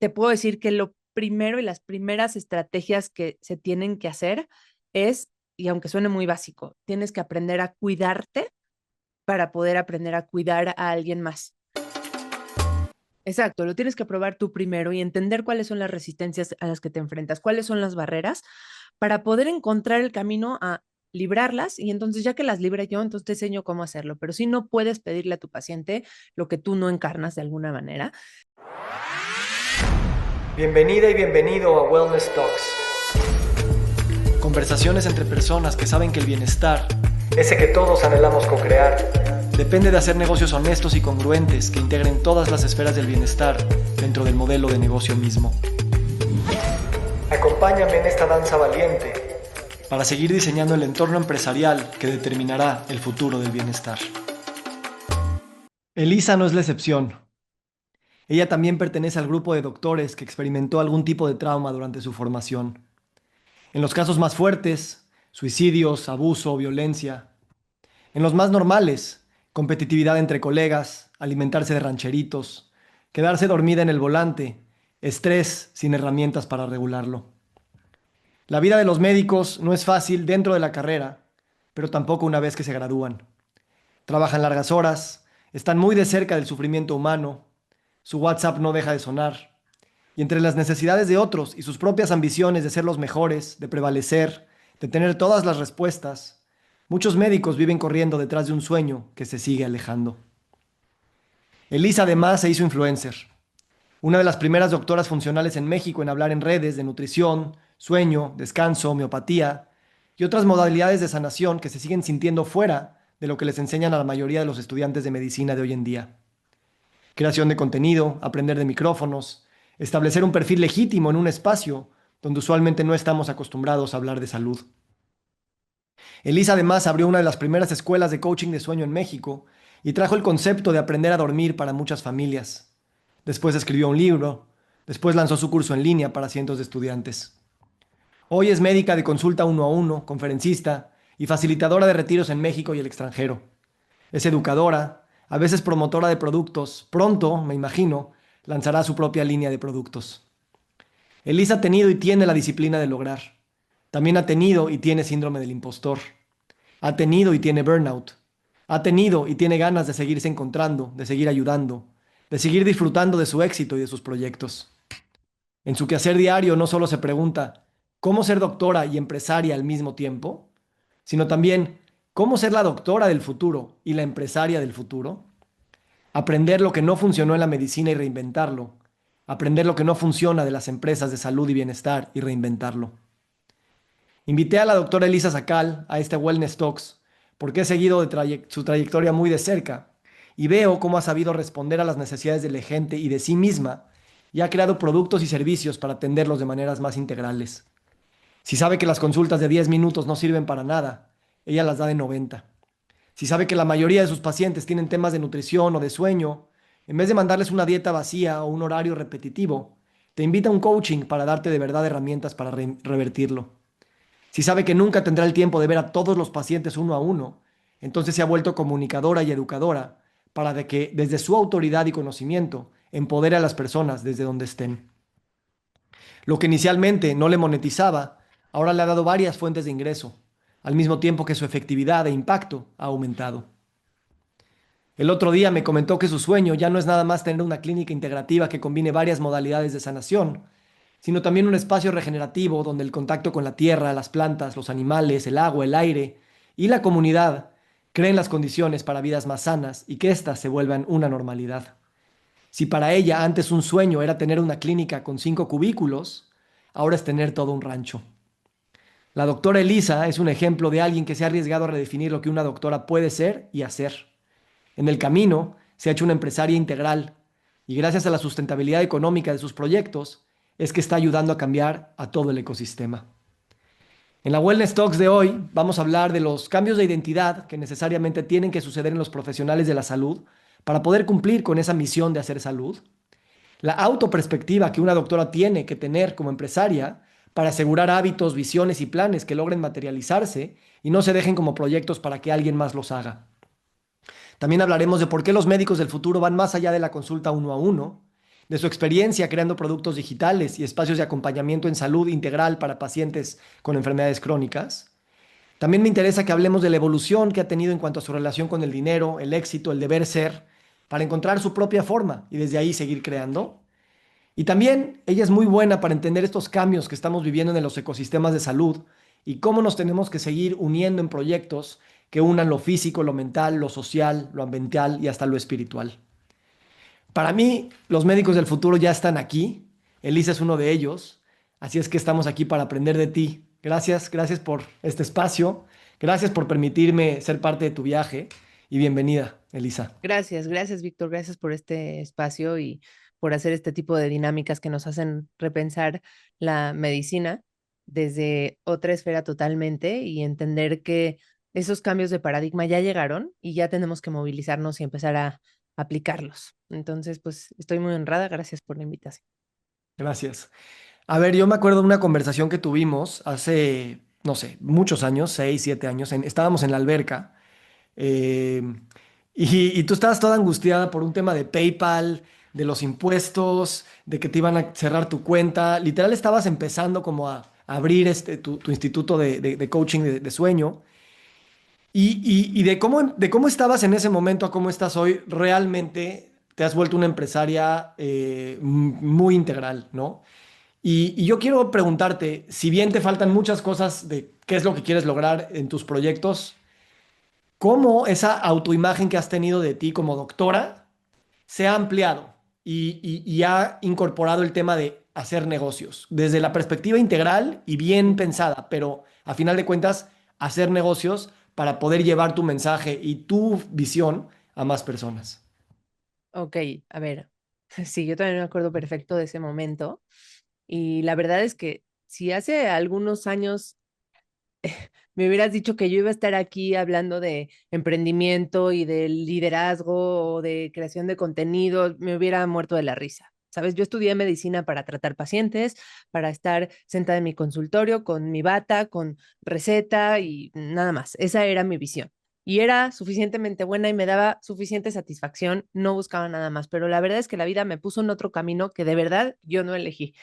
te puedo decir que lo primero y las primeras estrategias que se tienen que hacer es, y aunque suene muy básico, tienes que aprender a cuidarte para poder aprender a cuidar a alguien más. Exacto, lo tienes que probar tú primero y entender cuáles son las resistencias a las que te enfrentas, cuáles son las barreras para poder encontrar el camino a librarlas y entonces ya que las libre yo, entonces te enseño cómo hacerlo, pero si no puedes pedirle a tu paciente lo que tú no encarnas de alguna manera. Bienvenida y bienvenido a Wellness Talks. Conversaciones entre personas que saben que el bienestar, ese que todos anhelamos co-crear, depende de hacer negocios honestos y congruentes que integren todas las esferas del bienestar dentro del modelo de negocio mismo. Acompáñame en esta danza valiente para seguir diseñando el entorno empresarial que determinará el futuro del bienestar. Elisa no es la excepción. Ella también pertenece al grupo de doctores que experimentó algún tipo de trauma durante su formación. En los casos más fuertes, suicidios, abuso, violencia. En los más normales, competitividad entre colegas, alimentarse de rancheritos, quedarse dormida en el volante, estrés sin herramientas para regularlo. La vida de los médicos no es fácil dentro de la carrera, pero tampoco una vez que se gradúan. Trabajan largas horas, están muy de cerca del sufrimiento humano, su WhatsApp no deja de sonar, y entre las necesidades de otros y sus propias ambiciones de ser los mejores, de prevalecer, de tener todas las respuestas, muchos médicos viven corriendo detrás de un sueño que se sigue alejando. Elisa además se hizo influencer, una de las primeras doctoras funcionales en México en hablar en redes de nutrición, sueño, descanso, homeopatía y otras modalidades de sanación que se siguen sintiendo fuera de lo que les enseñan a la mayoría de los estudiantes de medicina de hoy en día. Creación de contenido, aprender de micrófonos, establecer un perfil legítimo en un espacio donde usualmente no estamos acostumbrados a hablar de salud. Elisa además abrió una de las primeras escuelas de coaching de sueño en México y trajo el concepto de aprender a dormir para muchas familias. Después escribió un libro, después lanzó su curso en línea para cientos de estudiantes. Hoy es médica de consulta uno a uno, conferencista y facilitadora de retiros en México y el extranjero. Es educadora, a veces promotora de productos. Pronto, me imagino, lanzará su propia línea de productos. Elisa ha tenido y tiene la disciplina de lograr. También ha tenido y tiene síndrome del impostor. Ha tenido y tiene burnout. Ha tenido y tiene ganas de seguirse encontrando, de seguir ayudando, de seguir disfrutando de su éxito y de sus proyectos. En su quehacer diario no solo se pregunta cómo ser doctora y empresaria al mismo tiempo, sino también cómo ser la doctora del futuro y la empresaria del futuro. Aprender lo que no funcionó en la medicina y reinventarlo. Aprender lo que no funciona de las empresas de salud y bienestar y reinventarlo. Invité a la doctora Elisa Sacal a este Wellness Talks porque he seguido su trayectoria muy de cerca y veo cómo ha sabido responder a las necesidades de la gente y de sí misma y ha creado productos y servicios para atenderlos de maneras más integrales. Si sabe que las consultas de 10 minutos no sirven para nada, ella las da de 90. Si sabe que la mayoría de sus pacientes tienen temas de nutrición o de sueño, en vez de mandarles una dieta vacía o un horario repetitivo, te invita a un coaching para darte de verdad herramientas para revertirlo. Si sabe que nunca tendrá el tiempo de ver a todos los pacientes uno a uno, entonces se ha vuelto comunicadora y educadora para de que desde su autoridad y conocimiento empodere a las personas desde donde estén. Lo que inicialmente no le monetizaba, ahora le ha dado varias fuentes de ingreso, al mismo tiempo que su efectividad e impacto ha aumentado. El otro día me comentó que su sueño ya no es nada más tener una clínica integrativa que combine varias modalidades de sanación, sino también un espacio regenerativo donde el contacto con la tierra, las plantas, los animales, el agua, el aire y la comunidad creen las condiciones para vidas más sanas y que éstas se vuelvan una normalidad. Si para ella antes un sueño era tener una clínica con 5 cubículos, ahora es tener todo un rancho. La doctora Elisa es un ejemplo de alguien que se ha arriesgado a redefinir lo que una doctora puede ser y hacer. En el camino se ha hecho una empresaria integral y gracias a la sustentabilidad económica de sus proyectos es que está ayudando a cambiar a todo el ecosistema. En la Wellness Talks de hoy vamos a hablar de los cambios de identidad que necesariamente tienen que suceder en los profesionales de la salud para poder cumplir con esa misión de hacer salud, la autoperspectiva que una doctora tiene que tener como empresaria para asegurar hábitos, visiones y planes que logren materializarse y no se dejen como proyectos para que alguien más los haga. También hablaremos de por qué los médicos del futuro van más allá de la consulta uno a uno de su experiencia creando productos digitales y espacios de acompañamiento en salud integral para pacientes con enfermedades crónicas. También me interesa que hablemos de la evolución que ha tenido en cuanto a su relación con el dinero, el éxito, el deber ser, para encontrar su propia forma y desde ahí seguir creando. Y también ella es muy buena para entender estos cambios que estamos viviendo en los ecosistemas de salud y cómo nos tenemos que seguir uniendo en proyectos que unan lo físico, lo mental, lo social, lo ambiental y hasta lo espiritual. Para mí, los médicos del futuro ya están aquí. Elisa es uno de ellos. Así es que estamos aquí para aprender de ti. Gracias, gracias por este espacio. Gracias por permitirme ser parte de tu viaje. Y bienvenida, Elisa. Gracias, gracias, Víctor. Gracias por este espacio y por hacer este tipo de dinámicas que nos hacen repensar la medicina desde otra esfera totalmente y entender que esos cambios de paradigma ya llegaron y ya tenemos que movilizarnos y empezar a aplicarlos. Entonces, pues estoy muy honrada. Gracias por la invitación. Gracias. A ver, yo me acuerdo de una conversación que tuvimos hace, no sé, muchos años, 6, 7 años. Estábamos en la alberca. eh, y tú estabas toda angustiada por un tema de PayPal, de los impuestos, de que te iban a cerrar tu cuenta. Literal estabas empezando como a abrir tu instituto de coaching de sueño. Y de cómo estabas en ese momento a cómo estás hoy, realmente te has vuelto una empresaria muy integral, ¿no? Y yo quiero preguntarte, si bien te faltan muchas cosas de qué es lo que quieres lograr en tus proyectos, ¿cómo esa autoimagen que has tenido de ti como doctora se ha ampliado y ha incorporado el tema de hacer negocios desde la perspectiva integral y bien pensada, pero a final de cuentas, hacer negocios para poder llevar tu mensaje y tu visión a más personas? Ok, a ver, sí, yo también me acuerdo perfecto de ese momento y la verdad es que si hace algunos años me hubieras dicho que yo iba a estar aquí hablando de emprendimiento y de liderazgo o de creación de contenido, me hubiera muerto de la risa. Sabes, yo estudié medicina para tratar pacientes, para estar sentada en mi consultorio con mi bata, con receta y nada más. Esa era mi visión. Y era suficientemente buena y me daba suficiente satisfacción, no buscaba nada más, pero la verdad es que la vida me puso en otro camino que de verdad yo no elegí.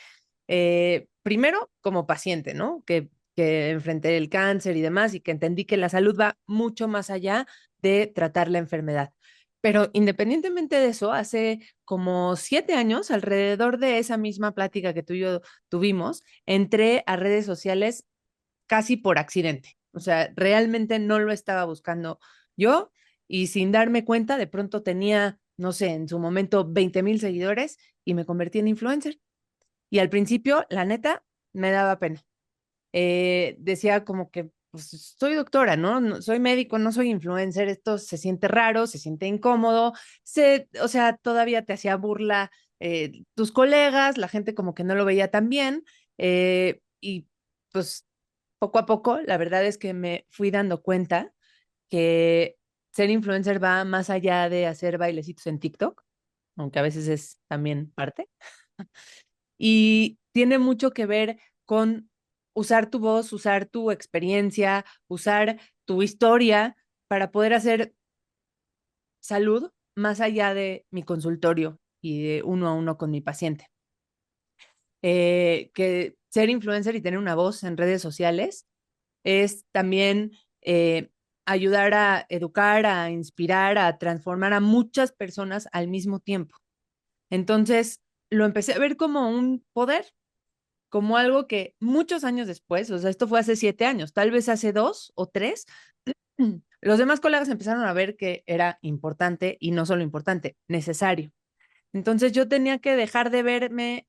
Primero como paciente, ¿no? Que enfrenté el cáncer y demás y que entendí que la salud va mucho más allá de tratar la enfermedad. Pero independientemente de eso, hace como 7 años, alrededor de esa misma plática que tú y yo tuvimos, entré a redes sociales casi por accidente. O sea, realmente no lo estaba buscando yo y sin darme cuenta, de pronto tenía, no sé, en su momento 20,000 seguidores y me convertí en influencer. Y al principio, la neta, me daba pena. Decía como que, pues, soy doctora, ¿no? Soy médico, no soy influencer, esto se siente raro, se siente incómodo, o sea, todavía te hacía burla tus colegas, la gente como que no lo veía tan bien, y pues poco a poco, la verdad es que me fui dando cuenta que ser influencer va más allá de hacer bailecitos en TikTok, aunque a veces es también parte. Y tiene mucho que ver con usar tu voz, usar tu experiencia, usar tu historia para poder hacer salud más allá de mi consultorio y de uno a uno con mi paciente. Que ser influencer y tener una voz en redes sociales es también ayudar a educar, a inspirar, a transformar a muchas personas al mismo tiempo. Entonces, lo empecé a ver como un poder, como algo que muchos años después, o sea, esto fue hace 7 años, tal vez hace 2 o 3, los demás colegas empezaron a ver que era importante y no solo importante, necesario. Entonces yo tenía que dejar de verme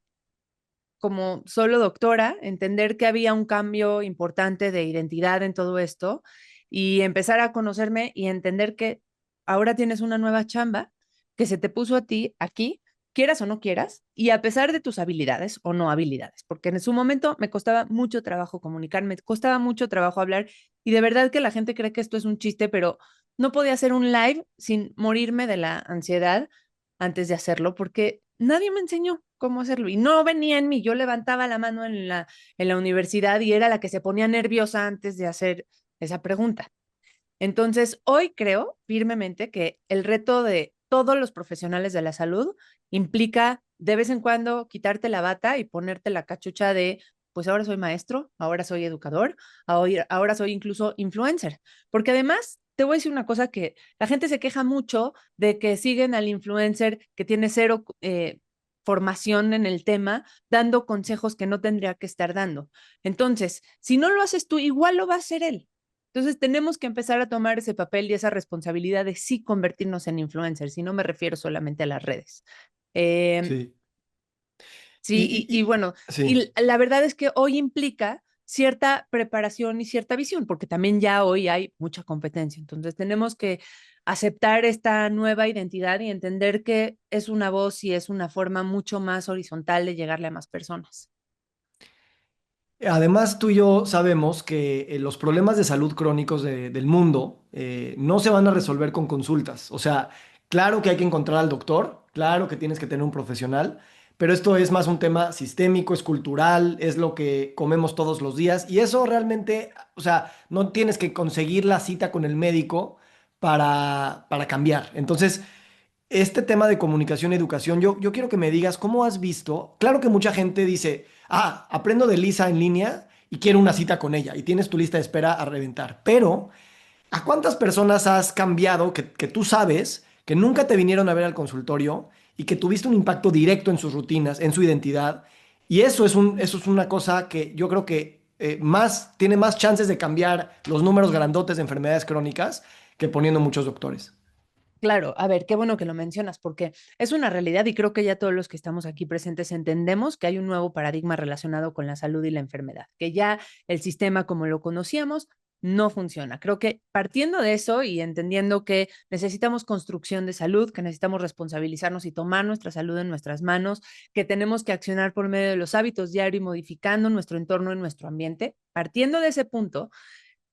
como solo doctora, entender que había un cambio importante de identidad en todo esto y empezar a conocerme y entender que ahora tienes una nueva chamba que se te puso a ti aquí, quieras o no quieras, y a pesar de tus habilidades o no habilidades, porque en su momento me costaba mucho trabajo comunicar, me costaba mucho trabajo hablar y de verdad que la gente cree que esto es un chiste, pero no podía hacer un live sin morirme de la ansiedad antes de hacerlo porque nadie me enseñó cómo hacerlo y no venía en mí. Yo levantaba la mano en la universidad y era la que se ponía nerviosa antes de hacer esa pregunta. Entonces, hoy creo firmemente que el reto de todos los profesionales de la salud implica de vez en cuando quitarte la bata y ponerte la cachucha de, pues ahora soy maestro, ahora soy educador, ahora soy incluso influencer. Porque además, te voy a decir una cosa que la gente se queja mucho de que siguen al influencer que tiene cero formación en el tema, dando consejos que no tendría que estar dando. Entonces, si no lo haces tú, igual lo va a hacer él. Entonces tenemos que empezar a tomar ese papel y esa responsabilidad de sí convertirnos en influencers, y no me refiero solamente a las redes. Eh, Sí. sí, y bueno, Sí. y la verdad es que hoy implica cierta preparación y cierta visión, porque también ya hoy hay mucha competencia. Entonces tenemos que aceptar esta nueva identidad y entender que es una voz y es una forma mucho más horizontal de llegarle a más personas. Además, tú y yo sabemos que los problemas de salud crónicos del mundo no se van a resolver con consultas. O sea, claro que hay que encontrar al doctor, claro que tienes que tener un profesional, pero esto es más un tema sistémico, es cultural, es lo que comemos todos los días y eso realmente, o sea, no tienes que conseguir la cita con el médico para cambiar. Entonces, este tema de comunicación y educación, yo quiero que me digas cómo has visto. Claro que mucha gente dice, aprendo de Lisa en línea y quiero una cita con ella y tienes tu lista de espera a reventar. Pero, ¿a cuántas personas has cambiado que tú sabes que nunca te vinieron a ver al consultorio y que tuviste un impacto directo en sus rutinas, en su identidad? Y eso es una cosa que yo creo que tiene más chances de cambiar los números grandotes de enfermedades crónicas que poniendo muchos doctores. Claro, a ver, qué bueno que lo mencionas, porque es una realidad y creo que ya todos los que estamos aquí presentes entendemos que hay un nuevo paradigma relacionado con la salud y la enfermedad, que ya el sistema como lo conocíamos no funciona. Creo que partiendo de eso y entendiendo que necesitamos construcción de salud, que necesitamos responsabilizarnos y tomar nuestra salud en nuestras manos, que tenemos que accionar por medio de los hábitos diarios y modificando nuestro entorno y nuestro ambiente, partiendo de ese punto,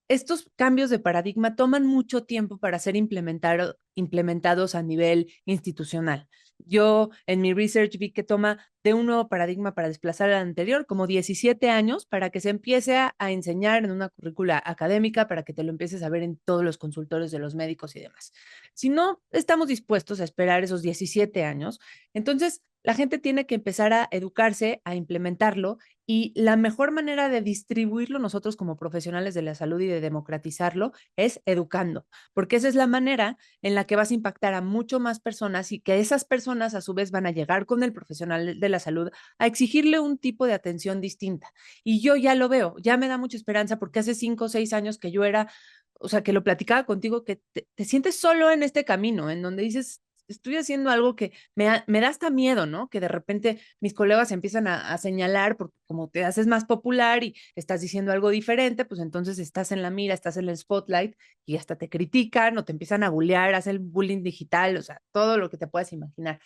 estos cambios de paradigma toman mucho tiempo para ser implementados a nivel institucional. Yo en mi research vi que toma de un nuevo paradigma para desplazar al anterior como 17 años para que se empiece a enseñar en una currícula académica, para que te lo empieces a ver en todos los consultorios de los médicos y demás. Si no estamos dispuestos a esperar esos 17 años, entonces la gente tiene que empezar a educarse, a implementarlo, y la mejor manera de distribuirlo nosotros como profesionales de la salud y de democratizarlo es educando, porque esa es la manera en la que vas a impactar a mucho más personas y que esas personas a su vez van a llegar con el profesional de la salud a exigirle un tipo de atención distinta. Y yo ya lo veo, ya me da mucha esperanza, porque hace 5 o 6 años que yo era, o sea, que lo platicaba contigo, que te sientes solo en este camino, en donde dices, estoy haciendo algo que me da hasta miedo, ¿no? Que de repente mis colegas empiezan a señalar, porque como te haces más popular y estás diciendo algo diferente, pues entonces estás en la mira, estás en el spotlight y hasta te critican o te empiezan a bullear, hacen bullying digital, o sea, todo lo que te puedas imaginar.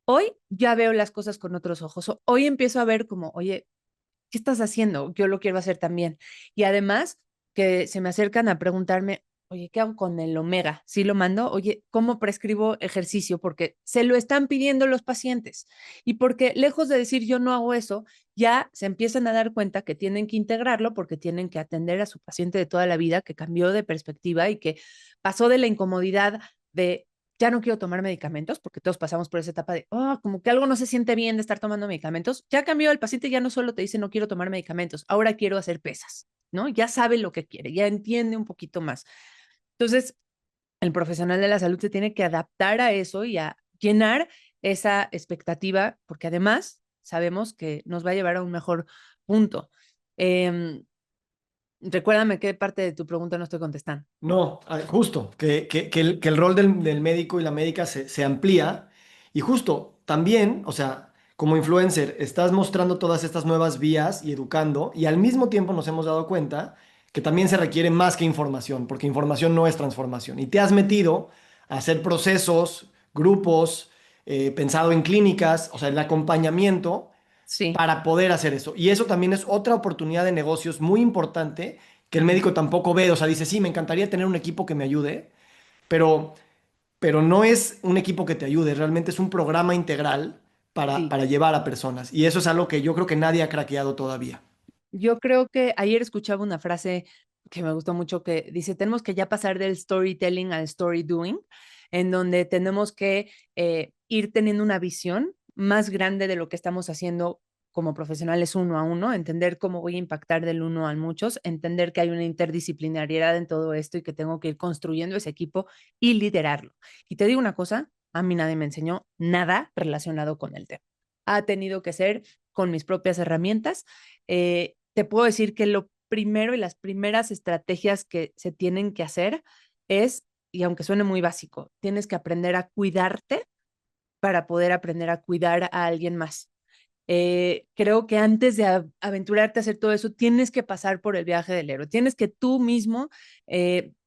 Hoy ya veo las cosas con otros ojos. Hoy empiezo a ver como, oye, ¿qué estás haciendo? Yo lo quiero hacer también. Y además que se me acercan a preguntarme, oye, ¿qué hago con el omega? ¿Sí lo mando? Oye, ¿cómo prescribo ejercicio? Porque se lo están pidiendo los pacientes. Y porque lejos de decir yo no hago eso, ya se empiezan a dar cuenta que tienen que integrarlo, porque tienen que atender a su paciente de toda la vida que cambió de perspectiva y que pasó de la incomodidad de ya no quiero tomar medicamentos, porque todos pasamos por esa etapa de, oh, como que algo no se siente bien de estar tomando medicamentos. Ya cambió, el paciente ya no solo te dice no quiero tomar medicamentos, ahora quiero hacer pesas, ¿no? Ya sabe lo que quiere, ya entiende un poquito más. Entonces, el profesional de la salud se tiene que adaptar a eso y a llenar esa expectativa, porque además sabemos que nos va a llevar a un mejor punto. Eh, Recuérdame qué parte de tu pregunta no estoy contestando. No, justo, que el rol del médico y la médica se amplía y justo también, o sea, como influencer, estás mostrando todas estas nuevas vías y educando y al mismo tiempo nos hemos dado cuenta que también se requiere más que información, porque información no es transformación y te has metido a hacer procesos, grupos, pensado en clínicas, o sea, el acompañamiento Sí, para poder hacer eso. Y eso también es otra oportunidad de negocios muy importante que el médico tampoco ve. O sea, dice, sí, me encantaría tener un equipo que me ayude, pero, pero no es un equipo que te ayude, realmente es un programa integral sí. para llevar a personas. Y eso es algo que yo creo que nadie ha craqueado todavía. Yo creo que ayer escuchaba una frase que me gustó mucho que dice, tenemos que ya pasar del storytelling al story doing. en donde tenemos que ir teniendo una visión más grande de lo que estamos haciendo como profesionales uno a uno, entender cómo voy a impactar del uno al muchos, entender que hay una interdisciplinariedad en todo esto y que tengo que ir construyendo ese equipo y liderarlo. Y te digo una cosa, a mí nadie me enseñó nada relacionado con el tema. Ha tenido que ser con mis propias herramientas. Te puedo decir que lo primero y las primeras estrategias que se tienen que hacer es, y aunque suene muy básico, tienes que aprender a cuidarte para poder aprender a cuidar a alguien más. Creo que antes de aventurarte a hacer todo eso, tienes que pasar por el viaje del héroe. Tienes que tú mismo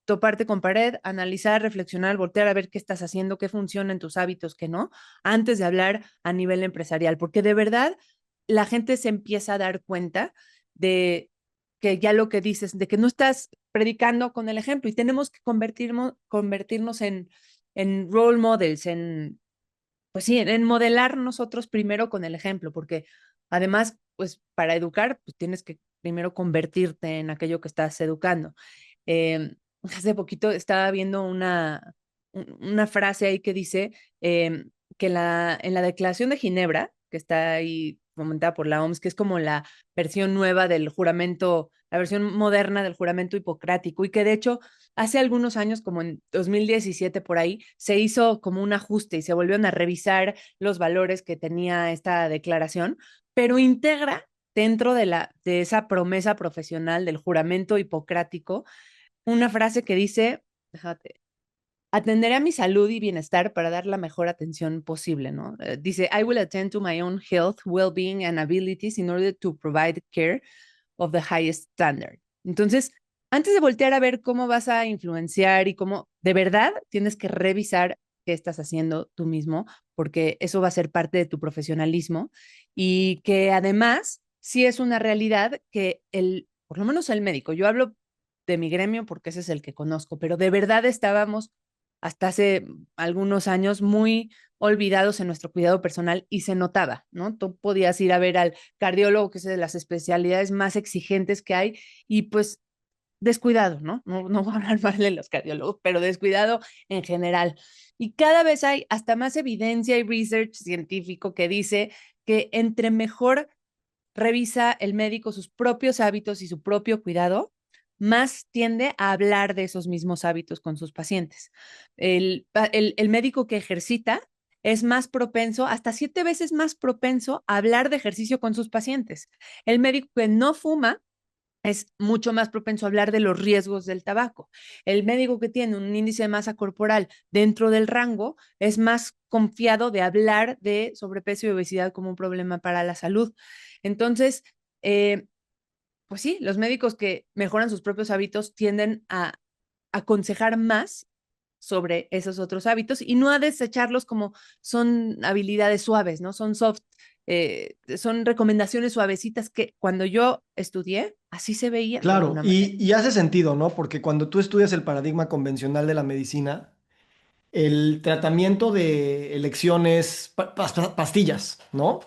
toparte con pared, analizar, reflexionar, voltear a ver qué estás haciendo, qué funciona en tus hábitos, qué no, antes de hablar a nivel empresarial, porque de verdad la gente se empieza a dar cuenta de que ya lo que dices, de que no estás predicando con el ejemplo y tenemos que convertirnos en role models, pues sí, en modelar nosotros primero con el ejemplo, porque además, pues para educar, pues tienes que primero convertirte en aquello que estás educando. Hace poquito estaba viendo una frase ahí que dice que en la Declaración de Ginebra, que está ahí fomentada por la OMS, que es como la versión nueva del juramento, la versión moderna del juramento hipocrático, y que de hecho hace algunos años, como en 2017 por ahí, se hizo como un ajuste y se volvieron a revisar los valores que tenía esta declaración, pero integra dentro de esa promesa profesional del juramento hipocrático una frase que dice, déjate, atenderé a mi salud y bienestar para dar la mejor atención posible, ¿no? Dice, I will attend to my own health, well-being and abilities in order to provide care of the highest standard. Entonces, antes de voltear a ver cómo vas a influenciar y cómo de verdad tienes que revisar qué estás haciendo tú mismo, porque eso va a ser parte de tu profesionalismo y que además sí es una realidad que por lo menos el médico, yo hablo de mi gremio porque ese es el que conozco, pero de verdad estábamos hasta hace algunos años muy olvidados en nuestro cuidado personal y se notaba, ¿no? Tú podías ir a ver al cardiólogo, que es de las especialidades más exigentes que hay, y pues descuidado, ¿no? No voy a hablar mal de los cardiólogos, pero descuidado en general. Y cada vez hay hasta más evidencia y research científico que dice que entre mejor revisa el médico sus propios hábitos y su propio cuidado, más tiende a hablar de esos mismos hábitos con sus pacientes. El médico que ejercita es más propenso, hasta 7 veces más propenso a hablar de ejercicio con sus pacientes. El médico que no fuma es mucho más propenso a hablar de los riesgos del tabaco. El médico que tiene un índice de masa corporal dentro del rango es más confiado de hablar de sobrepeso y obesidad como un problema para la salud. Entonces, eh, pues sí, los médicos que mejoran sus propios hábitos tienden a aconsejar más sobre esos otros hábitos y no a desecharlos como son habilidades suaves, ¿no? Son soft, son recomendaciones suavecitas que cuando yo estudié, así se veían de Claro, alguna manera. y hace sentido, ¿no? Porque cuando tú estudias el paradigma convencional de la medicina, el tratamiento de elecciones, pastillas, ¿no?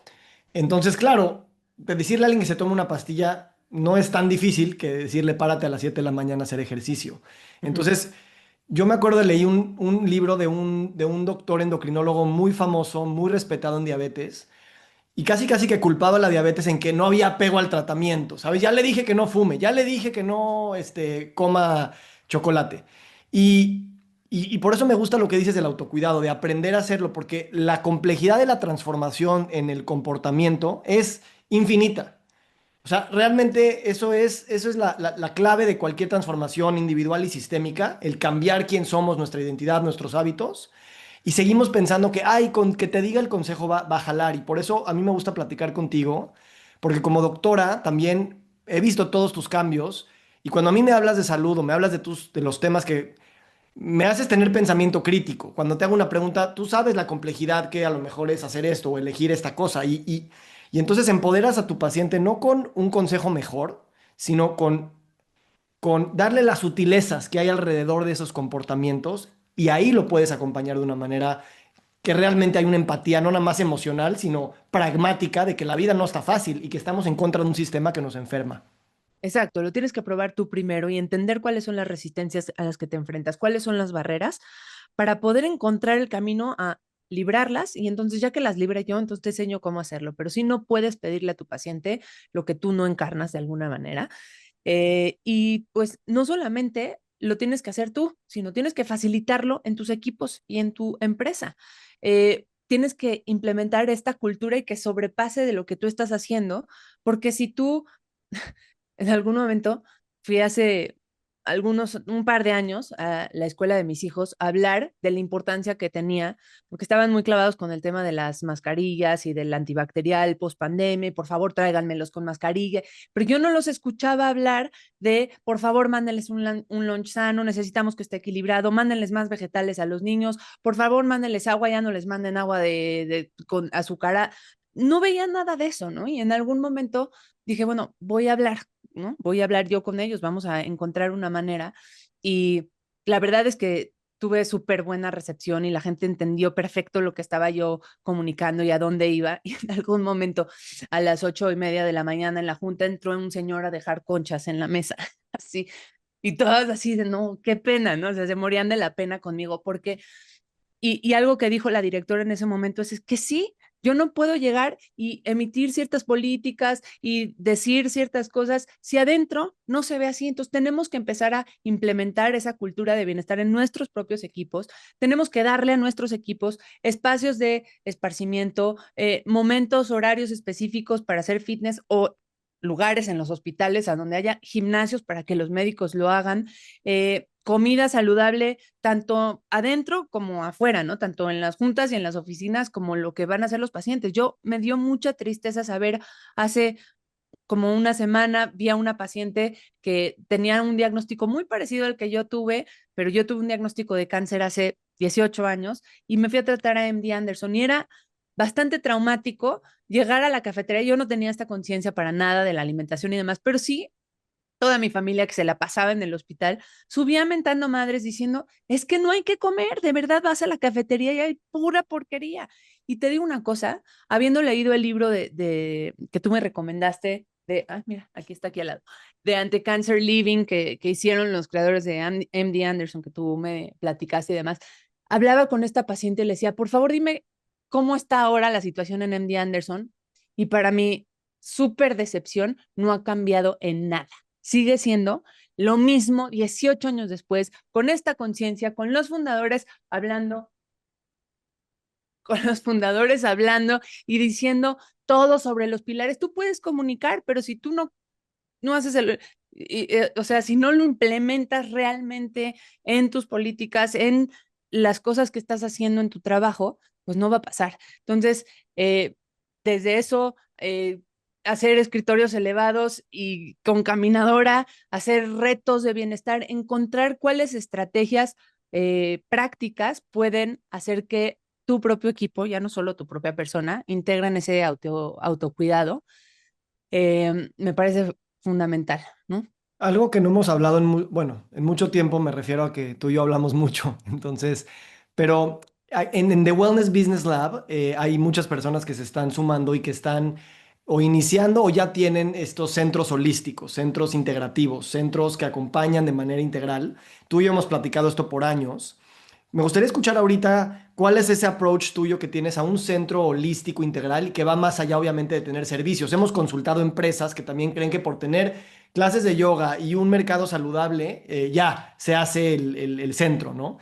Entonces, claro, de decirle a alguien que se tome una pastilla no es tan difícil que decirle párate a las 7 de la mañana a hacer ejercicio. Ujú. Entonces, yo me acuerdo, leí un libro de un doctor endocrinólogo muy famoso, muy respetado en diabetes, y casi casi que culpaba la diabetes en que no había apego al tratamiento, ¿sabes? Ya le dije que no fume, ya le dije que no coma chocolate. Y, y por eso me gusta lo que dices del autocuidado, de aprender a hacerlo, porque la complejidad de la transformación en el comportamiento es infinita. O sea, realmente eso es la clave de cualquier transformación individual y sistémica, el cambiar quién somos, nuestra identidad, nuestros hábitos. Y seguimos pensando que, ay, con que te diga el consejo va a jalar. Y por eso a mí me gusta platicar contigo, porque como doctora también he visto todos tus cambios. Y cuando a mí me hablas de salud o me hablas de los temas que me haces tener pensamiento crítico. Cuando te hago una pregunta, tú sabes la complejidad que a lo mejor es hacer esto o elegir esta cosa. Y entonces empoderas a tu paciente no con un consejo mejor, sino con darle las sutilezas que hay alrededor de esos comportamientos y ahí lo puedes acompañar de una manera que realmente hay una empatía, no nada más emocional, sino pragmática de que la vida no está fácil y que estamos en contra de un sistema que nos enferma. Exacto, lo tienes que probar tú primero y entender cuáles son las resistencias a las que te enfrentas, cuáles son las barreras para poder encontrar el camino a librarlas y entonces ya que las libre yo, entonces te enseño cómo hacerlo, pero sí no puedes pedirle a tu paciente lo que tú no encarnas de alguna manera. Y pues no solamente lo tienes que hacer tú, sino tienes que facilitarlo en tus equipos y en tu empresa. Tienes que implementar esta cultura y que sobrepase de lo que tú estás haciendo, porque si tú en algún momento fui hace un par de años a la escuela de mis hijos a hablar de la importancia que tenía, porque estaban muy clavados con el tema de las mascarillas y del antibacterial post pandemia, por favor tráiganmelos con mascarilla, pero yo no los escuchaba hablar de, por favor, mándenles un lunch sano, necesitamos que esté equilibrado, mándenles más vegetales a los niños, por favor, mándenles agua, ya no les manden agua con azúcar. No veía nada de eso, ¿no? Y en algún momento dije, bueno, voy a hablar, ¿no? Voy a hablar yo con ellos, vamos a encontrar una manera. Y la verdad es que tuve súper buena recepción y la gente entendió perfecto lo que estaba yo comunicando y a dónde iba. Y en algún momento, a las 8:30 de la mañana en la junta, entró un señor a dejar conchas en la mesa, así. Y todas así de, no, qué pena, ¿no? O sea, se morían de la pena conmigo porque y algo que dijo la directora en ese momento es que sí, yo no puedo llegar y emitir ciertas políticas y decir ciertas cosas si adentro no se ve así. Entonces tenemos que empezar a implementar esa cultura de bienestar en nuestros propios equipos. Tenemos que darle a nuestros equipos espacios de esparcimiento, momentos, horarios específicos para hacer fitness o lugares en los hospitales a donde haya gimnasios para que los médicos lo hagan, comida saludable tanto adentro como afuera, ¿no? Tanto en las juntas y en las oficinas como lo que van a hacer los pacientes. Yo me dio mucha tristeza saber hace como una semana vi a una paciente que tenía un diagnóstico muy parecido al que yo tuve, pero yo tuve un diagnóstico de cáncer hace 18 años y me fui a tratar a MD Anderson y era bastante traumático llegar a la cafetería. Yo no tenía esta conciencia para nada de la alimentación y demás, pero sí toda mi familia que se la pasaba en el hospital, subía mentando madres diciendo, es que no hay que comer, de verdad vas a la cafetería y hay pura porquería. Y te digo una cosa, habiendo leído el libro que tú me recomendaste, mira, aquí está aquí al lado, de Anti-Cancer Living que hicieron los creadores de MD Anderson, que tú me platicaste y demás, hablaba con esta paciente y le decía, por favor dime cómo está ahora la situación en MD Anderson. Y para mí, súper decepción, no ha cambiado en nada, sigue siendo lo mismo 18 años después, con esta conciencia, con los fundadores hablando y diciendo todo sobre los pilares. Tú puedes comunicar, pero si tú no haces o sea, si no lo implementas realmente en tus políticas, en las cosas que estás haciendo en tu trabajo, pues no va a pasar. Entonces, desde eso, hacer escritorios elevados y con caminadora, hacer retos de bienestar, encontrar cuáles estrategias prácticas pueden hacer que tu propio equipo, ya no solo tu propia persona, integren ese autocuidado. Me parece fundamental, ¿no? Algo que no hemos hablado bueno, en mucho tiempo, me refiero a que tú y yo hablamos mucho, entonces, pero en The Wellness Business Lab hay muchas personas que se están sumando y que están o iniciando o ya tienen estos centros holísticos, centros integrativos, centros que acompañan de manera integral. Tú y yo hemos platicado esto por años. Me gustaría escuchar ahorita cuál es ese approach tuyo que tienes a un centro holístico integral y que va más allá, obviamente, de tener servicios. Hemos consultado empresas que también creen que por tener clases de yoga y un mercado saludable, ya se hace el centro, ¿no?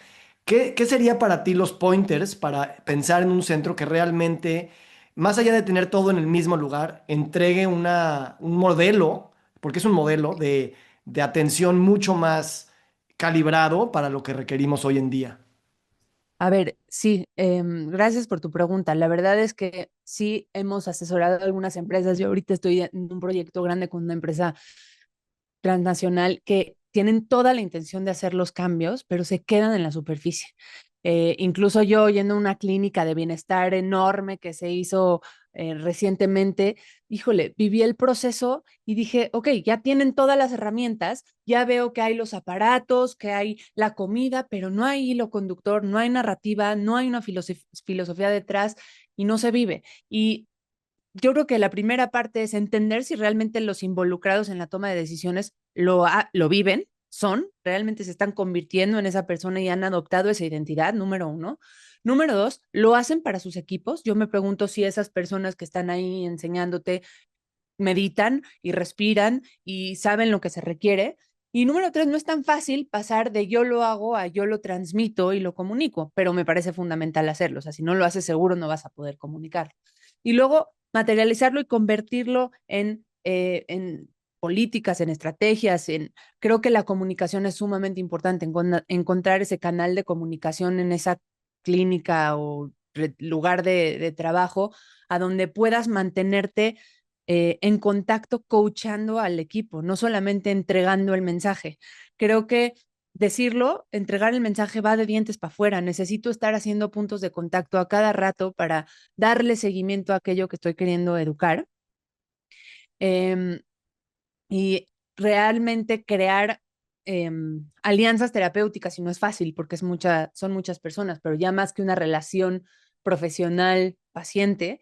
¿Qué sería para ti los pointers para pensar en un centro que realmente, más allá de tener todo en el mismo lugar, entregue un modelo, porque es un modelo de atención mucho más calibrado para lo que requerimos hoy en día? A ver, sí, gracias por tu pregunta. La verdad es que sí hemos asesorado a algunas empresas. Yo ahorita estoy en un proyecto grande con una empresa transnacional que tienen toda la intención de hacer los cambios, pero se quedan en la superficie. Incluso yo yendo a una clínica de bienestar enorme que se hizo recientemente, híjole, viví el proceso y dije, ok, ya tienen todas las herramientas, ya veo que hay los aparatos, que hay la comida, pero no hay hilo conductor, no hay narrativa, no hay una filosofía detrás y no se vive. Y yo creo que la primera parte es entender si realmente los involucrados en la toma de decisiones lo viven, son, realmente se están convirtiendo en esa persona y han adoptado esa identidad, número uno. Número dos, lo hacen para sus equipos. Yo me pregunto si esas personas que están ahí enseñándote meditan y respiran y saben lo que se requiere. Y número tres, no es tan fácil pasar de yo lo hago a yo lo transmito y lo comunico, pero me parece fundamental hacerlo. O sea, si no lo haces seguro no vas a poder comunicarlo. Y luego materializarlo y convertirlo en políticas, en estrategias, creo que la comunicación es sumamente importante, encontrar ese canal de comunicación en esa clínica o lugar de trabajo a donde puedas mantenerte en contacto coachando al equipo, no solamente entregando el mensaje. Creo que decirlo, entregar el mensaje va de dientes para afuera. Necesito estar haciendo puntos de contacto a cada rato para darle seguimiento a aquello que estoy queriendo educar. Eh, y realmente crear alianzas terapéuticas, y no es fácil porque son muchas personas, pero ya más que una relación profesional-paciente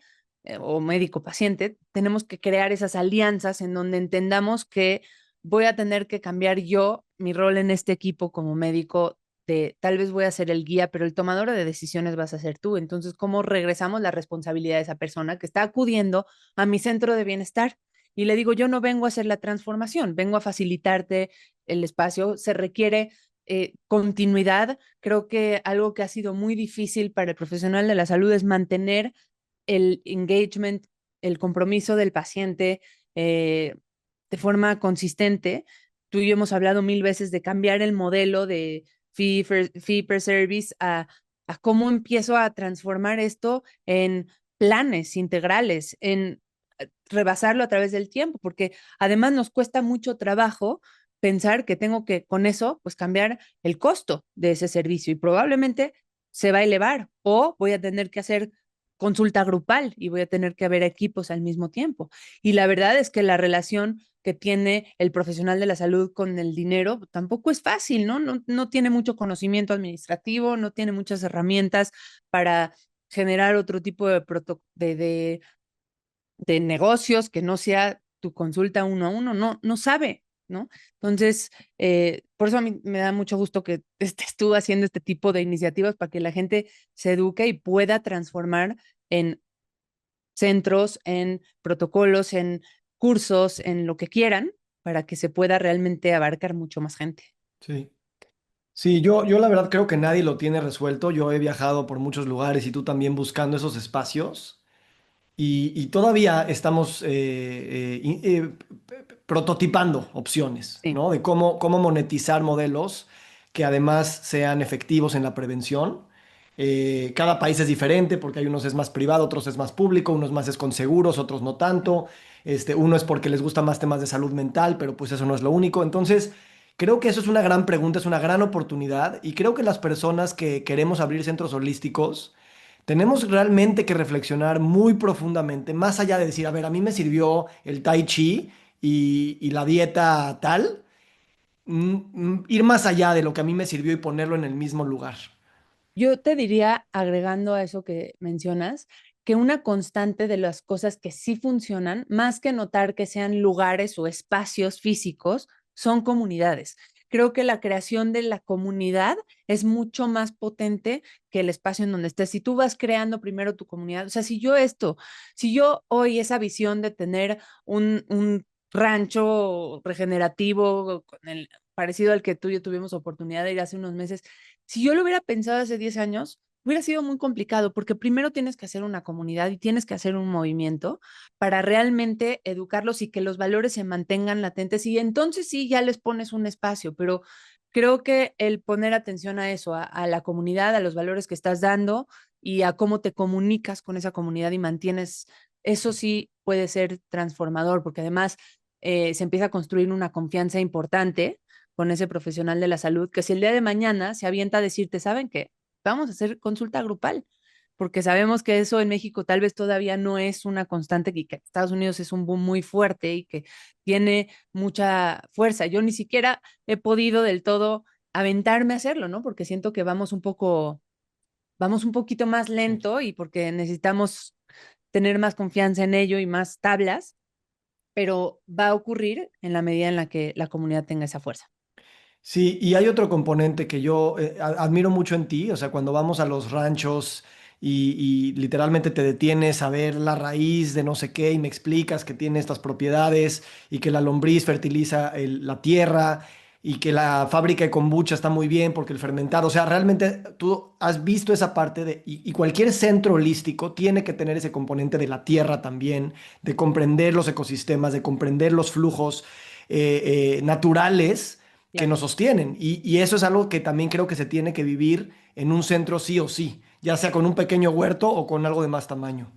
o médico-paciente, tenemos que crear esas alianzas en donde entendamos que voy a tener que cambiar yo mi rol en este equipo como médico. Tal vez voy a ser el guía, pero el tomador de decisiones vas a ser tú. Entonces, ¿cómo regresamos la responsabilidad de esa persona que está acudiendo a mi centro de bienestar? Y le digo, yo no vengo a hacer la transformación, vengo a facilitarte el espacio. Se requiere continuidad. Creo que algo que ha sido muy difícil para el profesional de la salud es mantener el engagement, el compromiso del paciente de forma consistente. Tú y yo hemos hablado mil veces de cambiar el modelo de fee per service a cómo empiezo a transformar esto en planes integrales, en rebasarlo a través del tiempo, porque además nos cuesta mucho trabajo pensar que tengo que con eso pues cambiar el costo de ese servicio y probablemente se va a elevar o voy a tener que hacer consulta grupal y voy a tener que ver equipos al mismo tiempo. Y la verdad es que la relación que tiene el profesional de la salud con el dinero tampoco es fácil, ¿no? No tiene mucho conocimiento administrativo, no tiene muchas herramientas para generar otro tipo de negocios que no sea tu consulta uno a uno, no sabe, ¿no? Entonces, por eso a mí me da mucho gusto que estés tú haciendo este tipo de iniciativas para que la gente se eduque y pueda transformar en centros, en protocolos, en cursos, en lo que quieran, para que se pueda realmente abarcar mucho más gente. Sí. Sí, yo la verdad creo que nadie lo tiene resuelto. Yo he viajado por muchos lugares y tú también buscando esos espacios. Y todavía estamos prototipando opciones, Sí. ¿no? De cómo monetizar modelos que además sean efectivos en la prevención. Cada país es diferente porque hay unos es más privado, otros es más público, unos más es con seguros, otros no tanto. Uno es porque les gusta más temas de salud mental, pero pues eso no es lo único. Entonces, creo que eso es una gran pregunta, es una gran oportunidad y creo que las personas que queremos abrir centros holísticos, tenemos realmente que reflexionar muy profundamente, más allá de decir, a ver, a mí me sirvió el tai chi y la dieta tal, ir más allá de lo que a mí me sirvió y ponerlo en el mismo lugar. Yo te diría, agregando a eso que mencionas, que una constante de las cosas que sí funcionan, más que notar que sean lugares o espacios físicos, son comunidades. Creo que la creación de la comunidad es mucho más potente que el espacio en donde estés. Si tú vas creando primero tu comunidad, o sea, si yo hoy esa visión de tener un rancho regenerativo parecido al que tú y yo tuvimos oportunidad de ir hace unos meses, si yo lo hubiera pensado hace 10 años, hubiera sido muy complicado porque primero tienes que hacer una comunidad y tienes que hacer un movimiento para realmente educarlos y que los valores se mantengan latentes y entonces sí ya les pones un espacio, pero creo que el poner atención a eso, a la comunidad, a los valores que estás dando y a cómo te comunicas con esa comunidad y mantienes, eso sí puede ser transformador porque además se empieza a construir una confianza importante con ese profesional de la salud, que si el día de mañana se avienta a decirte, ¿saben qué? Vamos a hacer consulta grupal, porque sabemos que eso en México tal vez todavía no es una constante y que Estados Unidos es un boom muy fuerte y que tiene mucha fuerza. Yo ni siquiera he podido del todo aventarme a hacerlo, ¿no? Porque siento que vamos un poquito más lento y porque necesitamos tener más confianza en ello y más tablas, pero va a ocurrir en la medida en la que la comunidad tenga esa fuerza. Sí, y hay otro componente que yo admiro mucho en ti, o sea, cuando vamos a los ranchos y literalmente te detienes a ver la raíz de no sé qué y me explicas que tiene estas propiedades y que la lombriz fertiliza la tierra y que la fábrica de kombucha está muy bien porque el fermentado, o sea, realmente tú has visto esa parte y cualquier centro holístico tiene que tener ese componente de la tierra también, de comprender los ecosistemas, de comprender los flujos naturales que Claro. nos sostienen. Y eso es algo que también creo que se tiene que vivir en un centro sí o sí, ya sea con un pequeño huerto o con algo de más tamaño.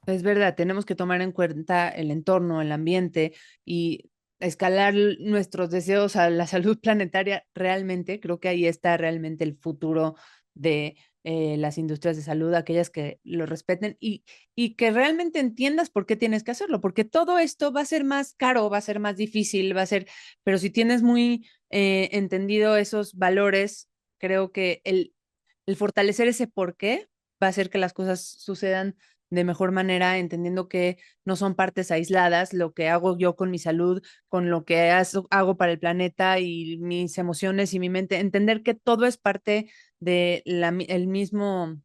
Es verdad, tenemos que tomar en cuenta el entorno, el ambiente y escalar nuestros deseos a la salud planetaria. Realmente, creo que ahí está realmente el futuro de las industrias de salud, aquellas que lo respeten y que realmente entiendas por qué tienes que hacerlo, porque todo esto va a ser más caro, va a ser más difícil, va a ser, pero si tienes muy entendido esos valores, creo que el fortalecer ese por qué va a hacer que las cosas sucedan de mejor manera, entendiendo que no son partes aisladas, lo que hago yo con mi salud, con lo que hago para el planeta y mis emociones y mi mente, entender que todo es parte de el mismo,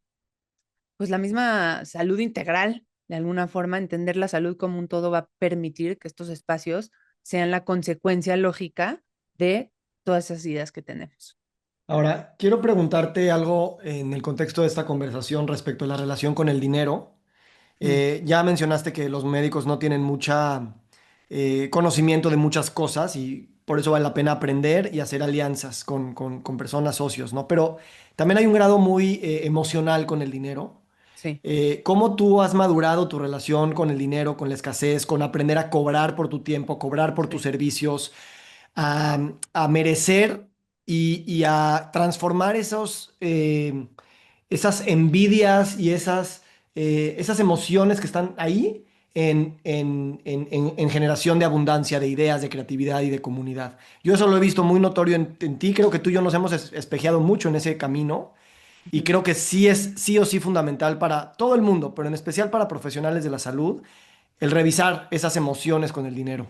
pues la misma salud integral, de alguna forma, entender la salud como un todo va a permitir que estos espacios sean la consecuencia lógica de todas esas ideas que tenemos. Ahora, quiero preguntarte algo en el contexto de esta conversación respecto a la relación con el dinero. Mm, Ya mencionaste que los médicos no tienen mucha conocimiento de muchas cosas y por eso vale la pena aprender y hacer alianzas con personas, socios, ¿no? Pero también hay un grado muy emocional con el dinero. sí, ¿Cómo tú has madurado tu relación con el dinero, con la escasez, con aprender a cobrar por tu tiempo, cobrar por tus sí. servicios, a merecer y a transformar esas envidias y esas emociones que están ahí en generación de abundancia, de ideas, de creatividad y de comunidad? Yo eso lo he visto muy notorio en ti, creo que tú y yo nos hemos espejeado mucho en ese camino. Y Ujú. creo que sí es sí o sí fundamental para todo el mundo, pero en especial para profesionales de la salud, el revisar esas emociones con el dinero.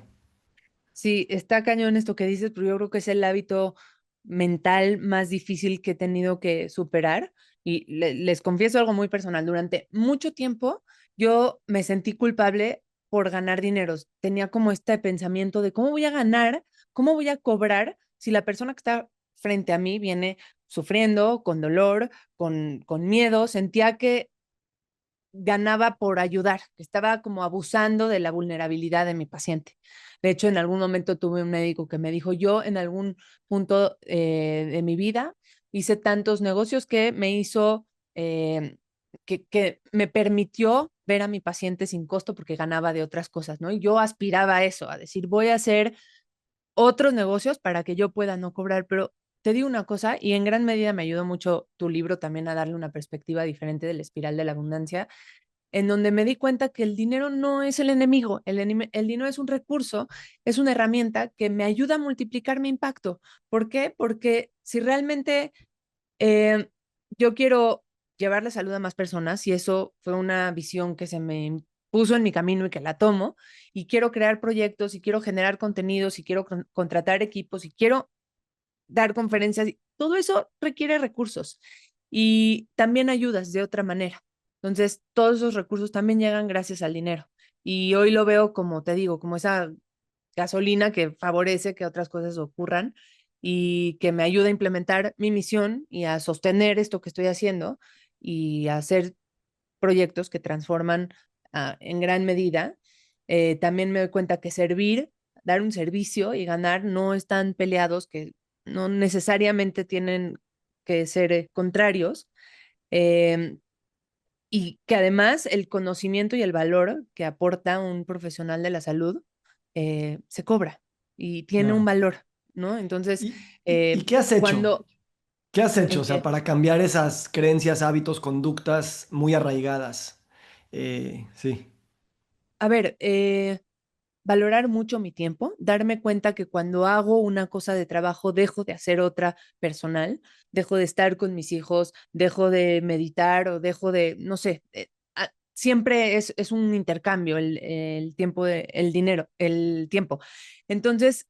Sí, está cañón esto que dices, pero yo creo que es el hábito mental más difícil que he tenido que superar. Y les confieso algo muy personal. Durante mucho tiempo yo me sentí culpable por ganar dinero. Tenía como este pensamiento de cómo voy a ganar, cómo voy a cobrar si la persona que está frente a mí viene sufriendo, con dolor, con miedo. Sentía que ganaba por ayudar, que estaba como abusando de la vulnerabilidad de mi paciente. De hecho, en algún momento tuve un médico que me dijo, yo en algún punto de mi vida hice tantos negocios que me hizo, que me permitió ver a mi paciente sin costo porque ganaba de otras cosas, ¿no? Y yo aspiraba a eso, a decir, voy a hacer otros negocios para que yo pueda no cobrar, pero te digo una cosa, y en gran medida me ayudó mucho tu libro también a darle una perspectiva diferente de la espiral de la abundancia, en donde me di cuenta que el dinero no es el enemigo, el dinero es un recurso, es una herramienta que me ayuda a multiplicar mi impacto. ¿Por qué? Porque si realmente eh, yo quiero llevar la salud a más personas, y eso fue una visión que se me puso en mi camino y que la tomo, y quiero crear proyectos, y quiero generar contenidos, y quiero contratar equipos, y quiero dar conferencias, todo eso requiere recursos y también ayudas de otra manera. Entonces, todos esos recursos también llegan gracias al dinero. Y hoy lo veo como te digo, como esa gasolina que favorece que otras cosas ocurran y que me ayuda a implementar mi misión y a sostener esto que estoy haciendo y a hacer proyectos que transforman en gran medida. También me doy cuenta que servir, dar un servicio y ganar no están peleados, que no necesariamente tienen que ser contrarios, eh, y que además el conocimiento y el valor que aporta un profesional de la salud se cobra y tiene un Claro. valor, ¿no? Entonces, ¿Y qué has hecho? cuando, ¿Qué has hecho? ¿en O sea, qué? para cambiar esas creencias, hábitos, conductas muy arraigadas. Sí, A ver, valorar mucho mi tiempo, darme cuenta que cuando hago una cosa de trabajo, dejo de hacer otra personal, dejo de estar con mis hijos, dejo de meditar o dejo de, no sé, siempre es un intercambio el tiempo, el dinero, el tiempo. Entonces,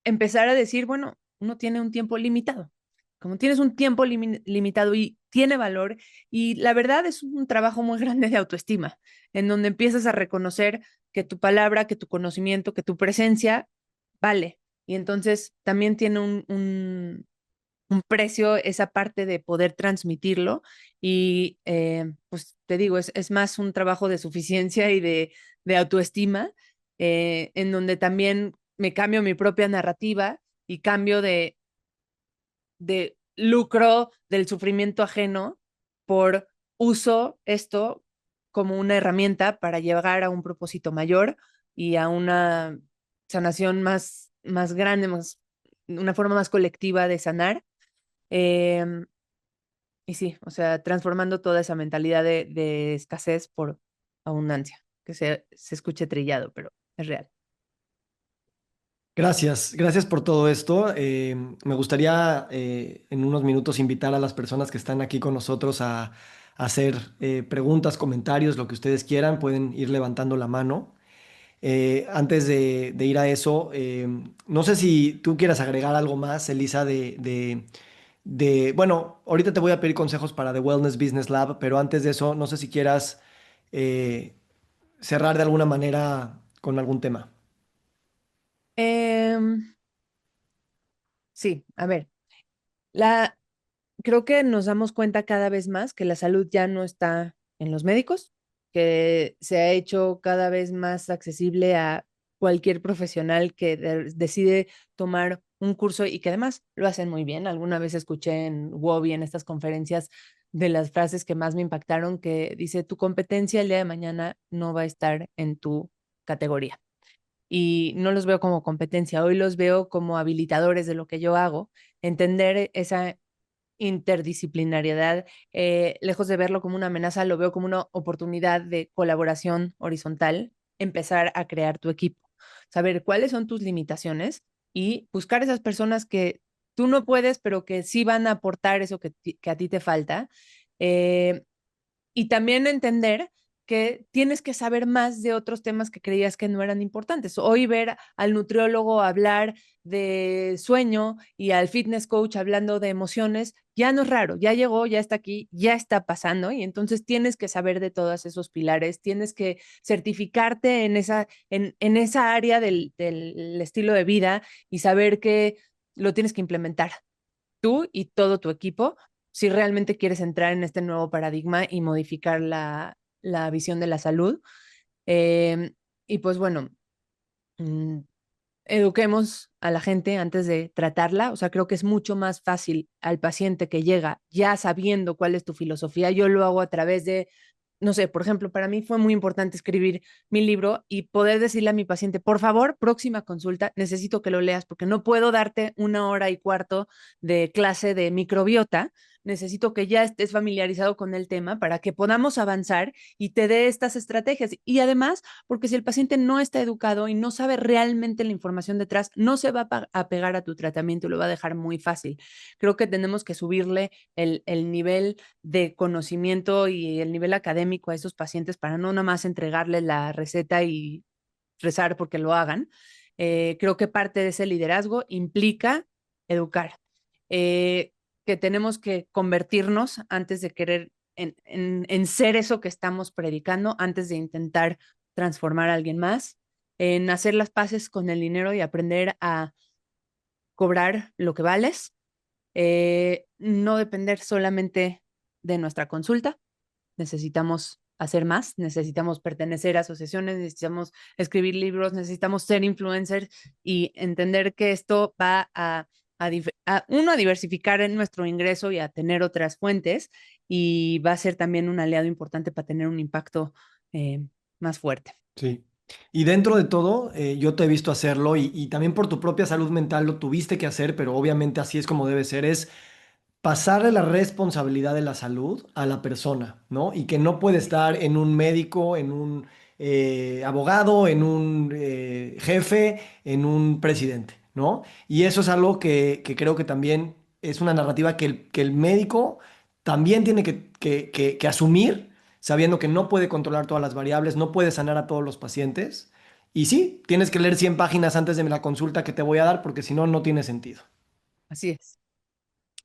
empezar a decir, bueno, uno tiene un tiempo limitado. Como tienes un tiempo limitado y tiene valor, y la verdad es un trabajo muy grande de autoestima, en donde empiezas a reconocer que tu palabra, que tu conocimiento, que tu presencia vale. Y entonces también tiene un precio esa parte de poder transmitirlo y pues te digo, es más un trabajo de suficiencia y de autoestima, en donde también me cambio mi propia narrativa y cambio de lucro del sufrimiento ajeno por uso esto como una herramienta para llegar a un propósito mayor y a una sanación más grande, una forma más colectiva de sanar. Eh, y sí, o sea, transformando toda esa mentalidad de escasez por abundancia, que se escuche trillado, pero es real. Gracias, gracias por todo esto. Me gustaría en unos minutos invitar a las personas que están aquí con nosotros a hacer preguntas, comentarios, lo que ustedes quieran. Pueden ir levantando la mano. Antes de ir a eso, no sé si tú quieras agregar algo más, Elisa, bueno, ahorita te voy a pedir consejos para The Wellness Business Lab, pero antes de eso, no sé si quieras eh, cerrar de alguna manera con algún tema. Em, sí, a ver, la, creo que nos damos cuenta cada vez más que la salud ya no está en los médicos, que se ha hecho cada vez más accesible a cualquier profesional que decide tomar un curso y que además lo hacen muy bien. Alguna vez escuché en Wobby, en estas conferencias, de las frases que más me impactaron, que dice, tu competencia el día de mañana no va a estar en tu categoría. Y no los veo como competencia, hoy los veo como habilitadores de lo que yo hago, entender esa interdisciplinariedad, lejos de verlo como una amenaza, lo veo como una oportunidad de colaboración horizontal, empezar a crear tu equipo, saber cuáles son tus limitaciones y buscar esas personas que tú no puedes, pero que sí van a aportar eso que a ti te falta. Eh, y también entender que tienes que saber más de otros temas que creías que no eran importantes. Hoy ver al nutriólogo hablar de sueño y al fitness coach hablando de emociones ya no es raro, ya llegó, ya está aquí, ya está pasando y entonces tienes que saber de todos esos pilares, tienes que certificarte en esa área del estilo de vida y saber que lo tienes que implementar tú y todo tu equipo si realmente quieres entrar en este nuevo paradigma y modificar la visión de la salud. Eh, y pues bueno, mm, eduquemos a la gente antes de tratarla. O sea, creo que es mucho más fácil al paciente que llega ya sabiendo cuál es tu filosofía. Yo lo hago a través de, no sé, por ejemplo, para mí fue muy importante escribir mi libro y poder decirle a mi paciente, por favor, próxima consulta, necesito que lo leas porque no puedo darte 1 hora y cuarto de clase de microbiota. Necesito que ya estés familiarizado con el tema para que podamos avanzar y te dé estas estrategias. Y además, porque si el paciente no está educado y no sabe realmente la información detrás, no se va a pegar a tu tratamiento y lo va a dejar muy fácil. Creo que tenemos que subirle el nivel de conocimiento y el nivel académico a esos pacientes para no nada más entregarles la receta y rezar porque lo hagan. Creo que parte de ese liderazgo implica educar, eh, que tenemos que convertirnos antes de querer en ser eso que estamos predicando, antes de intentar transformar a alguien más, en hacer las paces con el dinero y aprender a cobrar lo que vales, no depender solamente de nuestra consulta, necesitamos hacer más, necesitamos pertenecer a asociaciones, necesitamos escribir libros, necesitamos ser influencers y entender que esto va a diversificar en nuestro ingreso y a tener otras fuentes y va a ser también un aliado importante para tener un impacto más fuerte. Sí. Y dentro de todo, yo te he visto hacerlo y también por tu propia salud mental lo tuviste que hacer, pero obviamente así es como debe ser, es pasarle la responsabilidad de la salud a la persona, ¿no? Y que no puede estar en un médico, en un abogado, en un jefe, en un presidente, ¿no? Y eso es algo que creo que también es una narrativa que el médico también tiene que asumir, sabiendo que no puede controlar todas las variables, no puede sanar a todos los pacientes. Y sí, tienes que leer 100 páginas antes de la consulta que te voy a dar, porque si no, no tiene sentido. Así es.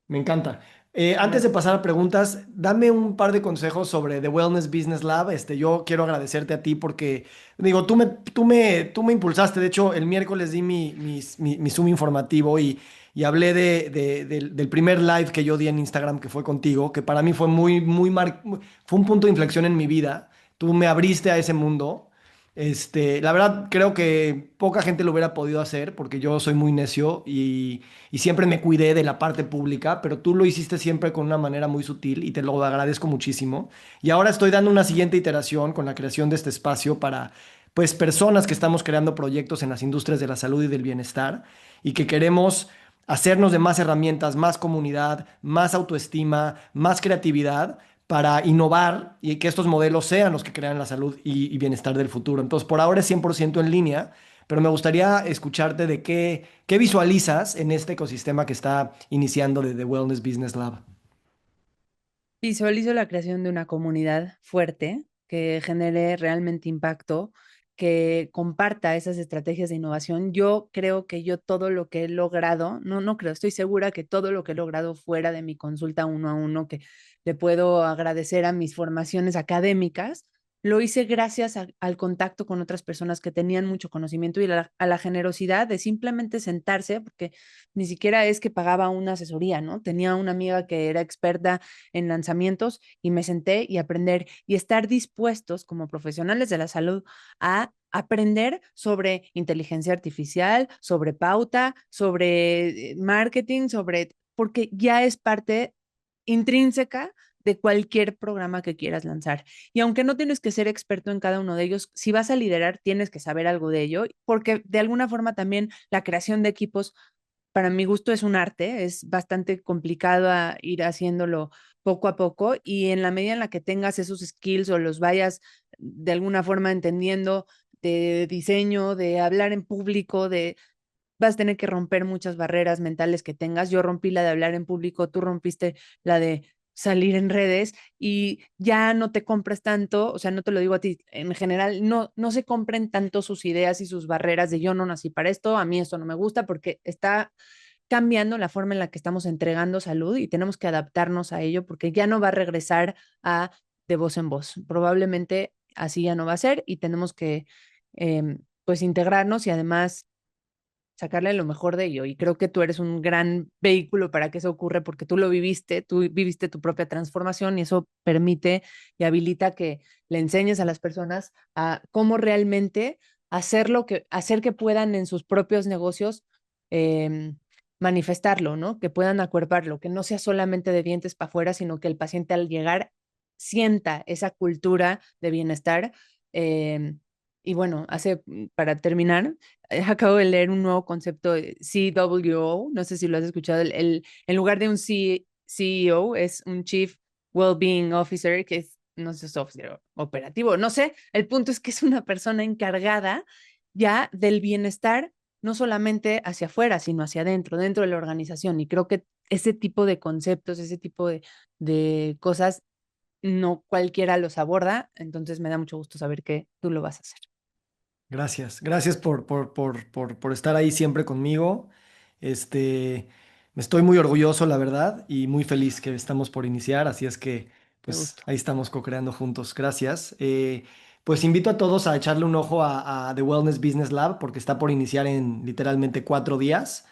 Me encanta. Antes de Gracias. pasar a preguntas, dame un par de consejos sobre The Wellness Business Lab. Yo quiero agradecerte a ti porque, digo, tú me impulsaste. De hecho, el miércoles di mi Zoom informativo y hablé del primer live que yo di en Instagram, que fue contigo, que para mí fue fue un punto de inflexión en mi vida. Tú me abriste a ese mundo. La verdad, creo que poca gente lo hubiera podido hacer porque yo soy muy necio y siempre me cuidé de la parte pública, pero tú lo hiciste siempre con una manera muy sutil y te lo agradezco muchísimo. Y ahora estoy dando una siguiente iteración con la creación de este espacio para, pues, personas que estamos creando proyectos en las industrias de la salud y del bienestar y que queremos hacernos de más herramientas, más comunidad, más autoestima, más creatividad para innovar y que estos modelos sean los que crean la salud y bienestar del futuro. Entonces, por ahora es 100% en línea, pero me gustaría escucharte de qué visualizas en este ecosistema que está iniciando de The Wellness Business Lab. Visualizo la creación de una comunidad fuerte que genere realmente impacto, que comparta esas estrategias de innovación. Yo creo que yo todo lo que he logrado, no creo, estoy segura que todo lo que he logrado fuera de mi consulta uno a uno, que le puedo agradecer a mis formaciones académicas, lo hice gracias al contacto con otras personas que tenían mucho conocimiento y a la generosidad de simplemente sentarse, porque ni siquiera es que pagaba una asesoría, ¿no? Tenía una amiga que era experta en lanzamientos y me senté y aprender y estar dispuestos como profesionales de la salud a aprender sobre inteligencia artificial, sobre pauta, sobre marketing, sobre, porque ya es parte intrínseca de cualquier programa que quieras lanzar. Y aunque no tienes que ser experto en cada uno de ellos, si vas a liderar, tienes que saber algo de ello, porque de alguna forma también la creación de equipos para mi gusto es un arte, es bastante complicado a ir haciéndolo poco a poco y en la medida en la que tengas esos skills o los vayas de alguna forma entendiendo de diseño, de hablar en público, de vas a tener que romper muchas barreras mentales que tengas. Yo rompí la de hablar en público, tú rompiste la de salir en redes y ya no te compres tanto, o sea, no te lo digo a ti, en general, no se compren tanto sus ideas y sus barreras de yo no nací para esto, a mí esto no me gusta, porque está cambiando la forma en la que estamos entregando salud y tenemos que adaptarnos a ello porque ya no va a regresar a de voz en voz. Probablemente así ya no va a ser y tenemos que pues integrarnos y además sacarle lo mejor de ello. Y creo que tú eres un gran vehículo para que eso ocurra porque tú viviste tu propia transformación y eso permite y habilita que le enseñes a las personas a cómo realmente hacer que puedan en sus propios negocios eh, manifestarlo, ¿no? Que puedan acuerparlo, que no sea solamente de dientes para afuera, sino que el paciente al llegar sienta esa cultura de bienestar. Y bueno, para terminar, acabo de leer un nuevo concepto de CWO, no sé si lo has escuchado, en lugar de un CEO es un Chief Wellbeing Officer, que es, no sé, software operativo, no sé, el punto es que es una persona encargada ya del bienestar, no solamente hacia afuera, sino hacia adentro, dentro de la organización. Y creo que ese tipo de conceptos, ese tipo de cosas, no cualquiera los aborda, entonces me da mucho gusto saber que tú lo vas a hacer. Gracias, gracias por estar ahí siempre conmigo. Este, Me estoy muy orgulloso, la verdad, y muy feliz que estamos por iniciar, así es que, Qué pues, gusto. ahí estamos co-creando juntos. Gracias. Pues invito a todos a echarle un ojo a The Wellness Business Lab porque está por iniciar en literalmente 4 días.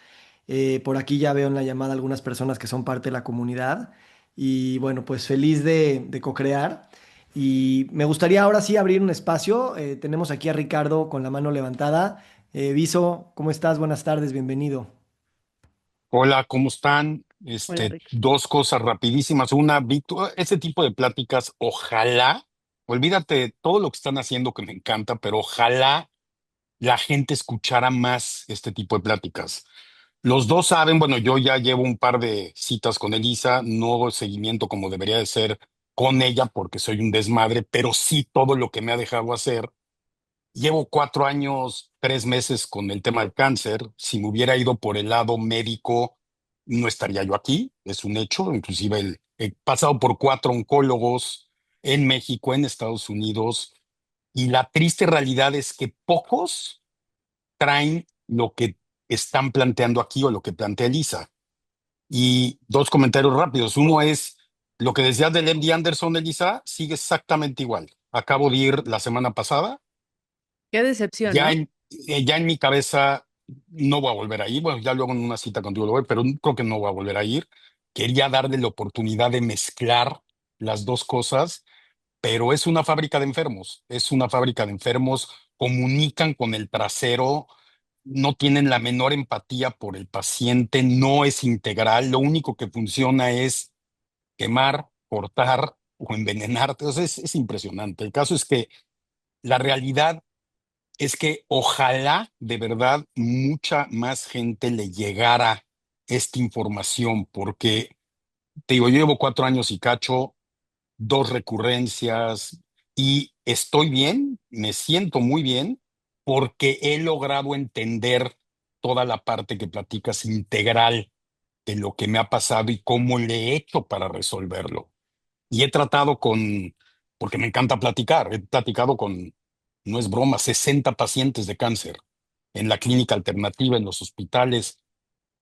Por aquí ya veo en la llamada algunas personas que son parte de la comunidad y bueno, pues feliz de co-crear. Y me gustaría ahora sí abrir un espacio. Tenemos aquí a Ricardo con la mano levantada. Viso, ¿cómo estás? Buenas tardes, bienvenido. Hola, ¿cómo están? Hola, Rick. Dos cosas rapidísimas. Una, Víctor, ese tipo de pláticas, ojalá, olvídate de todo lo que están haciendo que me encanta, pero ojalá la gente escuchara más este tipo de pláticas. Los dos saben, bueno, yo ya llevo un par de citas con Elisa, no hago seguimiento como debería de ser con ella porque soy un desmadre, pero sí todo lo que me ha dejado hacer. Llevo 4 años, 3 meses con el tema del cáncer. Si me hubiera ido por el lado médico, no estaría yo aquí, es un hecho. Inclusive he pasado por 4 oncólogos en México, en Estados Unidos, y la triste realidad es que pocos traen lo que están planteando aquí o lo que plantea Elisa. Y dos comentarios rápidos. Uno es, lo que decías del MD Anderson, Elisa, sigue exactamente igual. Acabo de ir la semana pasada. Qué decepción, Ya ¿no? ya en mi cabeza no voy a volver a ir. Bueno, ya luego en una cita contigo lo voy, pero creo que no voy a volver a ir. Quería darle la oportunidad de mezclar las dos cosas, pero es una fábrica de enfermos. Es una fábrica de enfermos. Comunican con el trasero, no tienen la menor empatía por el paciente, no es integral. Lo único que funciona es quemar, cortar o envenenarte. O sea, es impresionante. El caso es que la realidad es que ojalá de verdad mucha más gente le llegara esta información, porque te digo, yo llevo 4 años y cacho, 2 recurrencias y estoy bien, me siento muy bien, porque he logrado entender toda la parte que platicas integral de lo que me ha pasado y cómo le he hecho para resolverlo. Y he tratado porque me encanta platicar, he platicado con, no es broma, 60 pacientes de cáncer en la clínica alternativa, en los hospitales,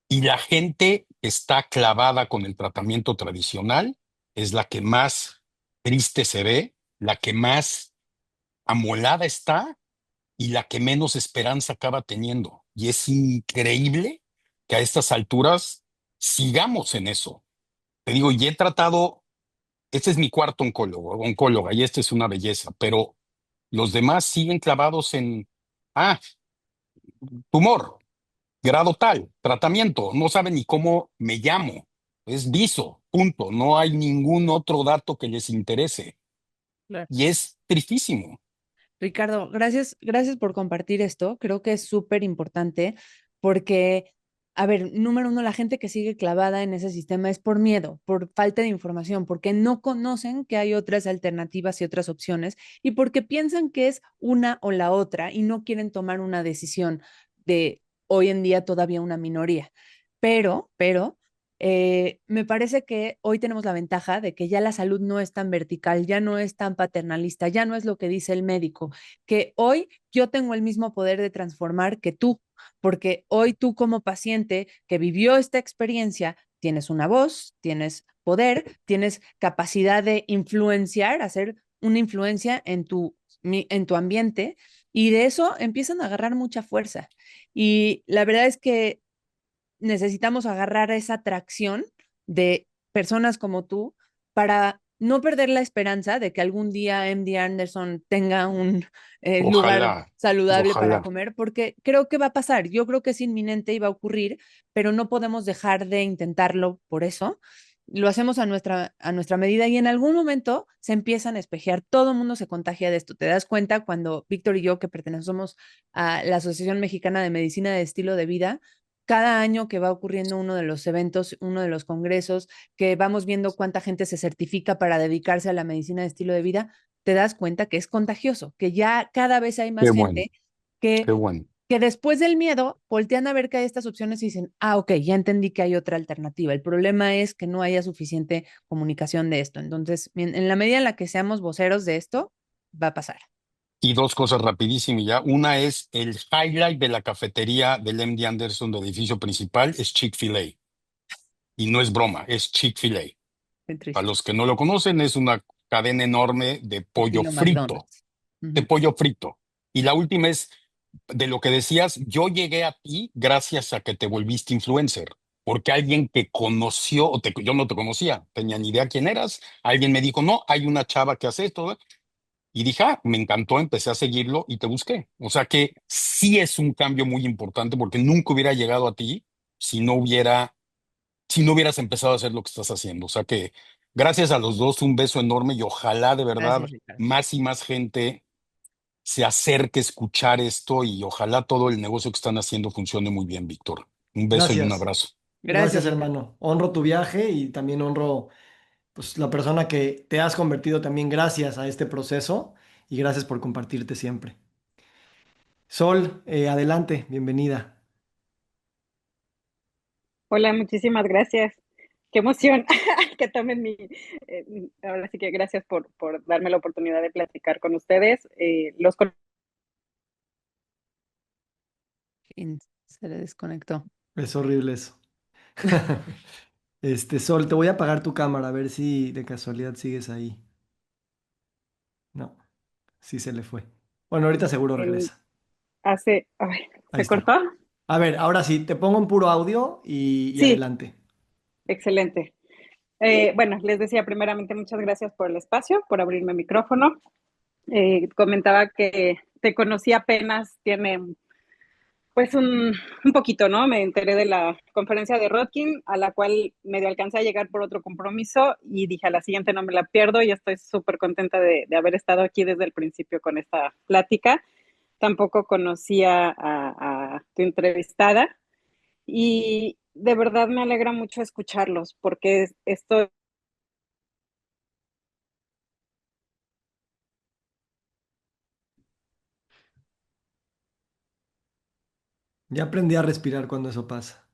y la gente que está clavada con el tratamiento tradicional es la que más triste se ve, la que más amolada está y la que menos esperanza acaba teniendo. Y es increíble que a estas alturas sigamos en eso. Te digo, y he tratado, este es mi cuarto oncóloga, y esta es una belleza, pero los demás siguen clavados en, ah, tumor, grado tal, tratamiento, no saben ni cómo me llamo, es viso, punto, no hay ningún otro dato que les interese. Claro. Y es tristísimo. Ricardo, gracias por compartir esto. Creo que es súper importante porque, a ver, número uno, la gente que sigue clavada en ese sistema es por miedo, por falta de información, porque no conocen que hay otras alternativas y otras opciones y porque piensan que es una o la otra y no quieren tomar una decisión de hoy en día todavía una minoría. Pero, me parece que hoy tenemos la ventaja de que ya la salud no es tan vertical, ya no es tan paternalista, ya no es lo que dice el médico, que hoy yo tengo el mismo poder de transformar que tú, porque hoy tú como paciente que vivió esta experiencia, tienes una voz, tienes poder, tienes capacidad de influenciar, hacer una influencia en tu ambiente y de eso empiezan a agarrar mucha fuerza. Y la verdad es que necesitamos agarrar esa atracción de personas como tú para no perder la esperanza de que algún día MD Anderson tenga un lugar Ojalá, saludable para ojalá. comer, porque creo que va a pasar. Yo creo que es inminente y va a ocurrir, pero no podemos dejar de intentarlo por eso. Lo hacemos a nuestra medida y en algún momento se empiezan a espejear. Todo el mundo se contagia de esto. Te das cuenta cuando Víctor y yo, que pertenecemos a la Asociación Mexicana de Medicina de Estilo de Vida, cada año que va ocurriendo uno de los eventos, uno de los congresos, que vamos viendo cuánta gente se certifica para dedicarse a la medicina de estilo de vida, te das cuenta que es contagioso, que ya cada vez hay Qué más bueno, gente qué que, bueno. que después del miedo voltean a ver que hay estas opciones y dicen, ah, ok, ya entendí que hay otra alternativa. El problema es que no haya suficiente comunicación de esto. Entonces, en la medida en la que seamos voceros de esto, va a pasar. Y dos cosas rapidísimas ya. Una es el highlight de la cafetería del MD Anderson del edificio principal es Chick-fil-A. Y no es broma, es Chick-fil-A. Qué Para triste. los que no lo conocen, es una cadena enorme Estilo McDonald's. de Ujú. pollo frito. Y la última es de lo que decías, yo llegué a ti gracias a que te volviste influencer, porque alguien que conoció, yo no te conocía, tenía ni idea quién eras, alguien me dijo, no, hay una chava que hace esto, y dije, me encantó, empecé a seguirlo y te busqué. O sea que sí es un cambio muy importante porque nunca hubiera llegado a ti si no si no hubieras empezado a hacer lo que estás haciendo. O sea que gracias a los dos, un beso enorme y ojalá de verdad Gracias, Ricardo. más y más gente se acerque a escuchar esto y ojalá todo el negocio que están haciendo funcione muy bien, Víctor. Un beso y un Gracias. abrazo. Gracias, Gracias, Ricardo. hermano. Honro tu viaje y también honro pues, la persona que te has convertido también gracias a este proceso y gracias por compartirte siempre. Sol, adelante, bienvenida. Hola, muchísimas gracias. Qué emoción que tomen ahora sí que gracias por darme la oportunidad de platicar con ustedes. Se le desconectó. Es horrible eso. Sol, te voy a apagar tu cámara a ver si de casualidad sigues ahí. No, sí se le fue. Bueno, ahorita seguro El, regresa. ay, Ahí ¿se está. cortó? A ver, ahora sí, te pongo en puro audio y Sí, adelante. excelente. Bueno, les decía primeramente muchas gracias por el espacio, por abrirme el micrófono. Comentaba que te conocí apenas, tiene pues un poquito, ¿no? Me enteré de la conferencia de Rodkin, a la cual medio alcancé a llegar por otro compromiso y dije a la siguiente no me la pierdo y estoy súper contenta de haber estado aquí desde el principio con esta plática. Tampoco conocía a tu entrevistada y de verdad me alegra mucho escucharlos porque esto Ya aprendí a respirar cuando eso pasa.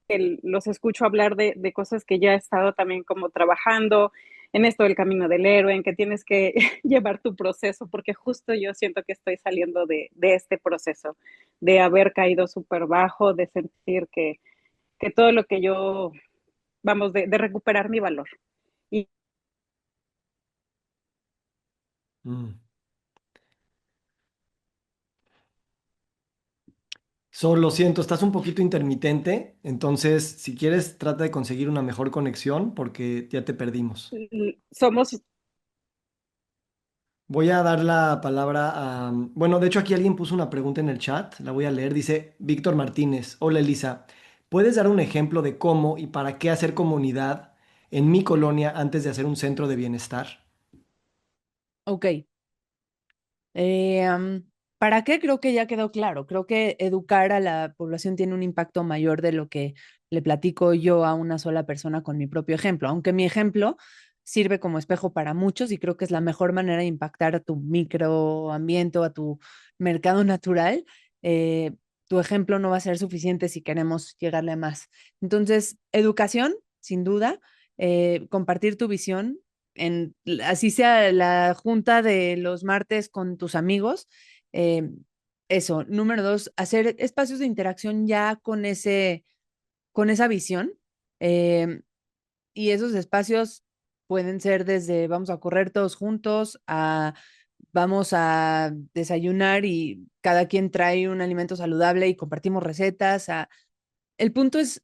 los escucho hablar de cosas que ya he estado también como trabajando en esto del camino del héroe, en que tienes que llevar tu proceso, porque justo yo siento que estoy saliendo de este proceso, de haber caído súper bajo, de sentir que todo lo que yo, vamos, de recuperar mi valor. Y Mm. Sol, lo siento, estás un poquito intermitente, entonces si quieres trata de conseguir una mejor conexión porque ya te perdimos. somos, Voy a dar la palabra a... Bueno, de hecho aquí alguien puso una pregunta en el chat, la voy a leer. Dice Víctor Martínez, hola Elisa, ¿puedes dar un ejemplo de cómo y para qué hacer comunidad en mi colonia antes de hacer un centro de bienestar? Ok. ¿Para qué? Creo que ya quedó claro. Creo que educar a la población tiene un impacto mayor de lo que le platico yo a una sola persona con mi propio ejemplo, aunque mi ejemplo sirve como espejo para muchos y creo que es la mejor manera de impactar a tu microambiente o a tu mercado natural. eh, Tu ejemplo no va a ser suficiente si queremos llegarle a más. Entonces, educación, sin duda, compartir tu visión así sea la junta de los martes con tus amigos. eh, Eso. Número dos, hacer espacios de interacción ya con esa visión. eh, y esos espacios pueden ser desde vamos a correr todos juntos a vamos a desayunar y cada quien trae un alimento saludable y compartimos recetas. El punto es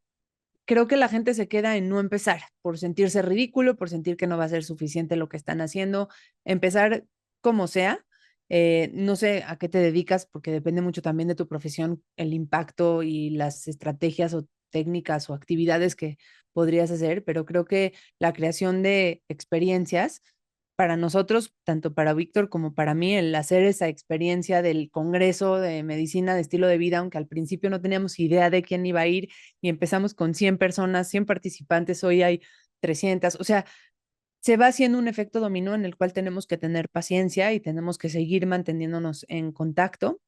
creo que la gente se queda en no empezar por sentirse ridículo, por sentir que no va a ser suficiente lo que están haciendo. Empezar como sea. No sé a qué te dedicas, porque depende mucho también de tu profesión, el impacto y las estrategias o técnicas o actividades que podrías hacer, pero creo que la creación de experiencias para nosotros, tanto para Víctor como para mí, el hacer esa experiencia del Congreso de Medicina de Estilo de Vida, aunque al principio no teníamos idea de quién iba a ir, y empezamos con 100 personas, 100 participantes, hoy hay 300, o sea, se va haciendo un efecto dominó en el cual tenemos que tener paciencia y tenemos que seguir manteniéndonos en contacto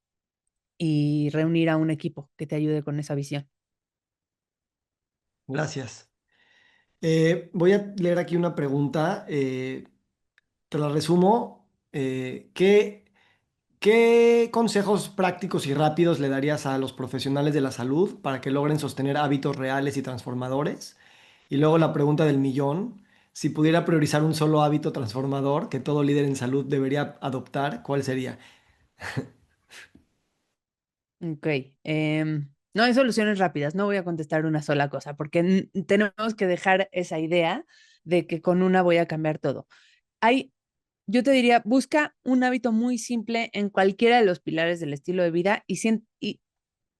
y reunir a un equipo que te ayude con esa visión. Gracias. Voy a leer aquí una pregunta, te la resumo. ¿Qué consejos prácticos y rápidos le darías a los profesionales de la salud para que logren sostener hábitos reales y transformadores? Y luego la pregunta del millón, si pudiera priorizar un solo hábito transformador que todo líder en salud debería adoptar, ¿cuál sería? Ok. No hay soluciones rápidas, no voy a contestar una sola cosa, porque tenemos que dejar esa idea de que con una voy a cambiar todo. Hay Yo te diría, busca un hábito muy simple en cualquiera de los pilares del estilo de vida y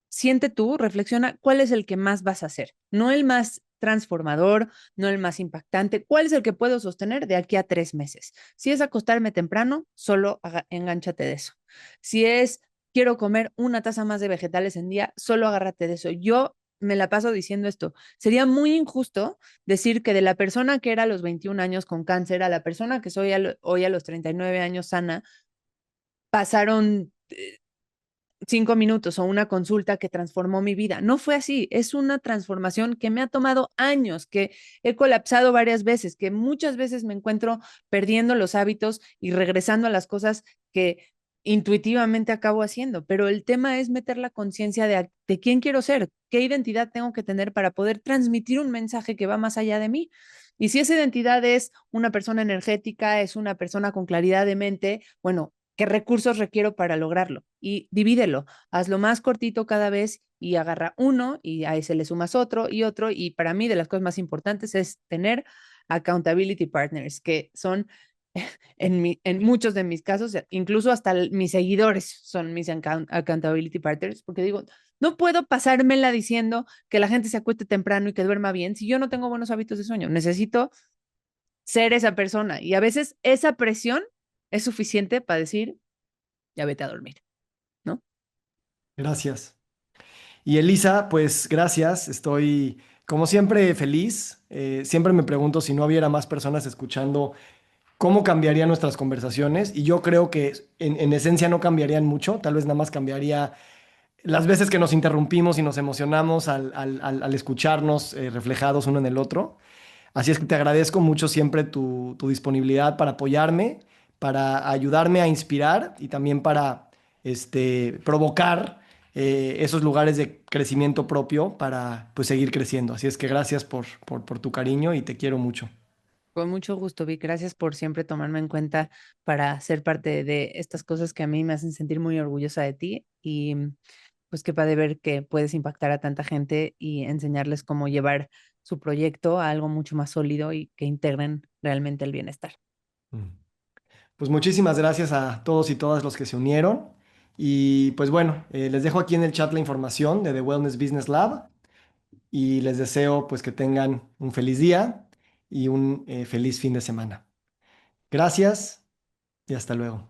siente tú, reflexiona cuál es el que más vas a hacer, no el más transformador, no el más impactante, cuál es el que puedo sostener de aquí a 3 meses. Si es acostarme temprano, solo engánchate de eso. Si es quiero comer una taza más de vegetales en día, solo agárrate de eso. Yo me la paso diciendo esto. Sería muy injusto decir que de la persona que era a los 21 años con cáncer a la persona que soy hoy a los 39 años sana, pasaron 5 minutos o una consulta que transformó mi vida. No fue así, es una transformación que me ha tomado años, que he colapsado varias veces, que muchas veces me encuentro perdiendo los hábitos y regresando a las cosas que intuitivamente acabo haciendo, pero el tema es meter la conciencia de quién quiero ser, qué identidad tengo que tener para poder transmitir un mensaje que va más allá de mí. Y si esa identidad es una persona energética, es una persona con claridad de mente, bueno, ¿qué recursos requiero para lograrlo? Y divídelo, hazlo más cortito cada vez y agarra uno y a ese le sumas otro y otro. Y para mí de las cosas más importantes es tener accountability partners, que son en muchos de mis casos, incluso hasta mis seguidores son mis accountability partners, porque digo, no puedo pasármela diciendo que la gente se acueste temprano y que duerma bien si yo no tengo buenos hábitos de sueño. Necesito ser esa persona y a veces esa presión es suficiente para decir, ya vete a dormir, ¿no? Gracias. Y Elisa, pues gracias. Estoy, como siempre, feliz. Siempre me pregunto si no hubiera más personas escuchando, cómo cambiarían nuestras conversaciones. Y yo creo que en esencia no cambiarían mucho. Tal vez nada más cambiaría las veces que nos interrumpimos y nos emocionamos al escucharnos reflejados uno en el otro. Así es que te agradezco mucho siempre tu disponibilidad para apoyarme, para ayudarme a inspirar y también para provocar esos lugares de crecimiento propio para pues, seguir creciendo. Así es que gracias por tu cariño y te quiero mucho. Con mucho gusto, Vic. Gracias por siempre tomarme en cuenta para ser parte de estas cosas que a mí me hacen sentir muy orgullosa de ti y pues qué padre ver que puedes impactar a tanta gente y enseñarles cómo llevar su proyecto a algo mucho más sólido y que integren realmente el bienestar. Mm. Pues muchísimas gracias a todos y todas los que se unieron. Y pues bueno, les dejo aquí en el chat la información de The Wellness Business Lab y les deseo pues que tengan un feliz día y un feliz fin de semana. Gracias y hasta luego.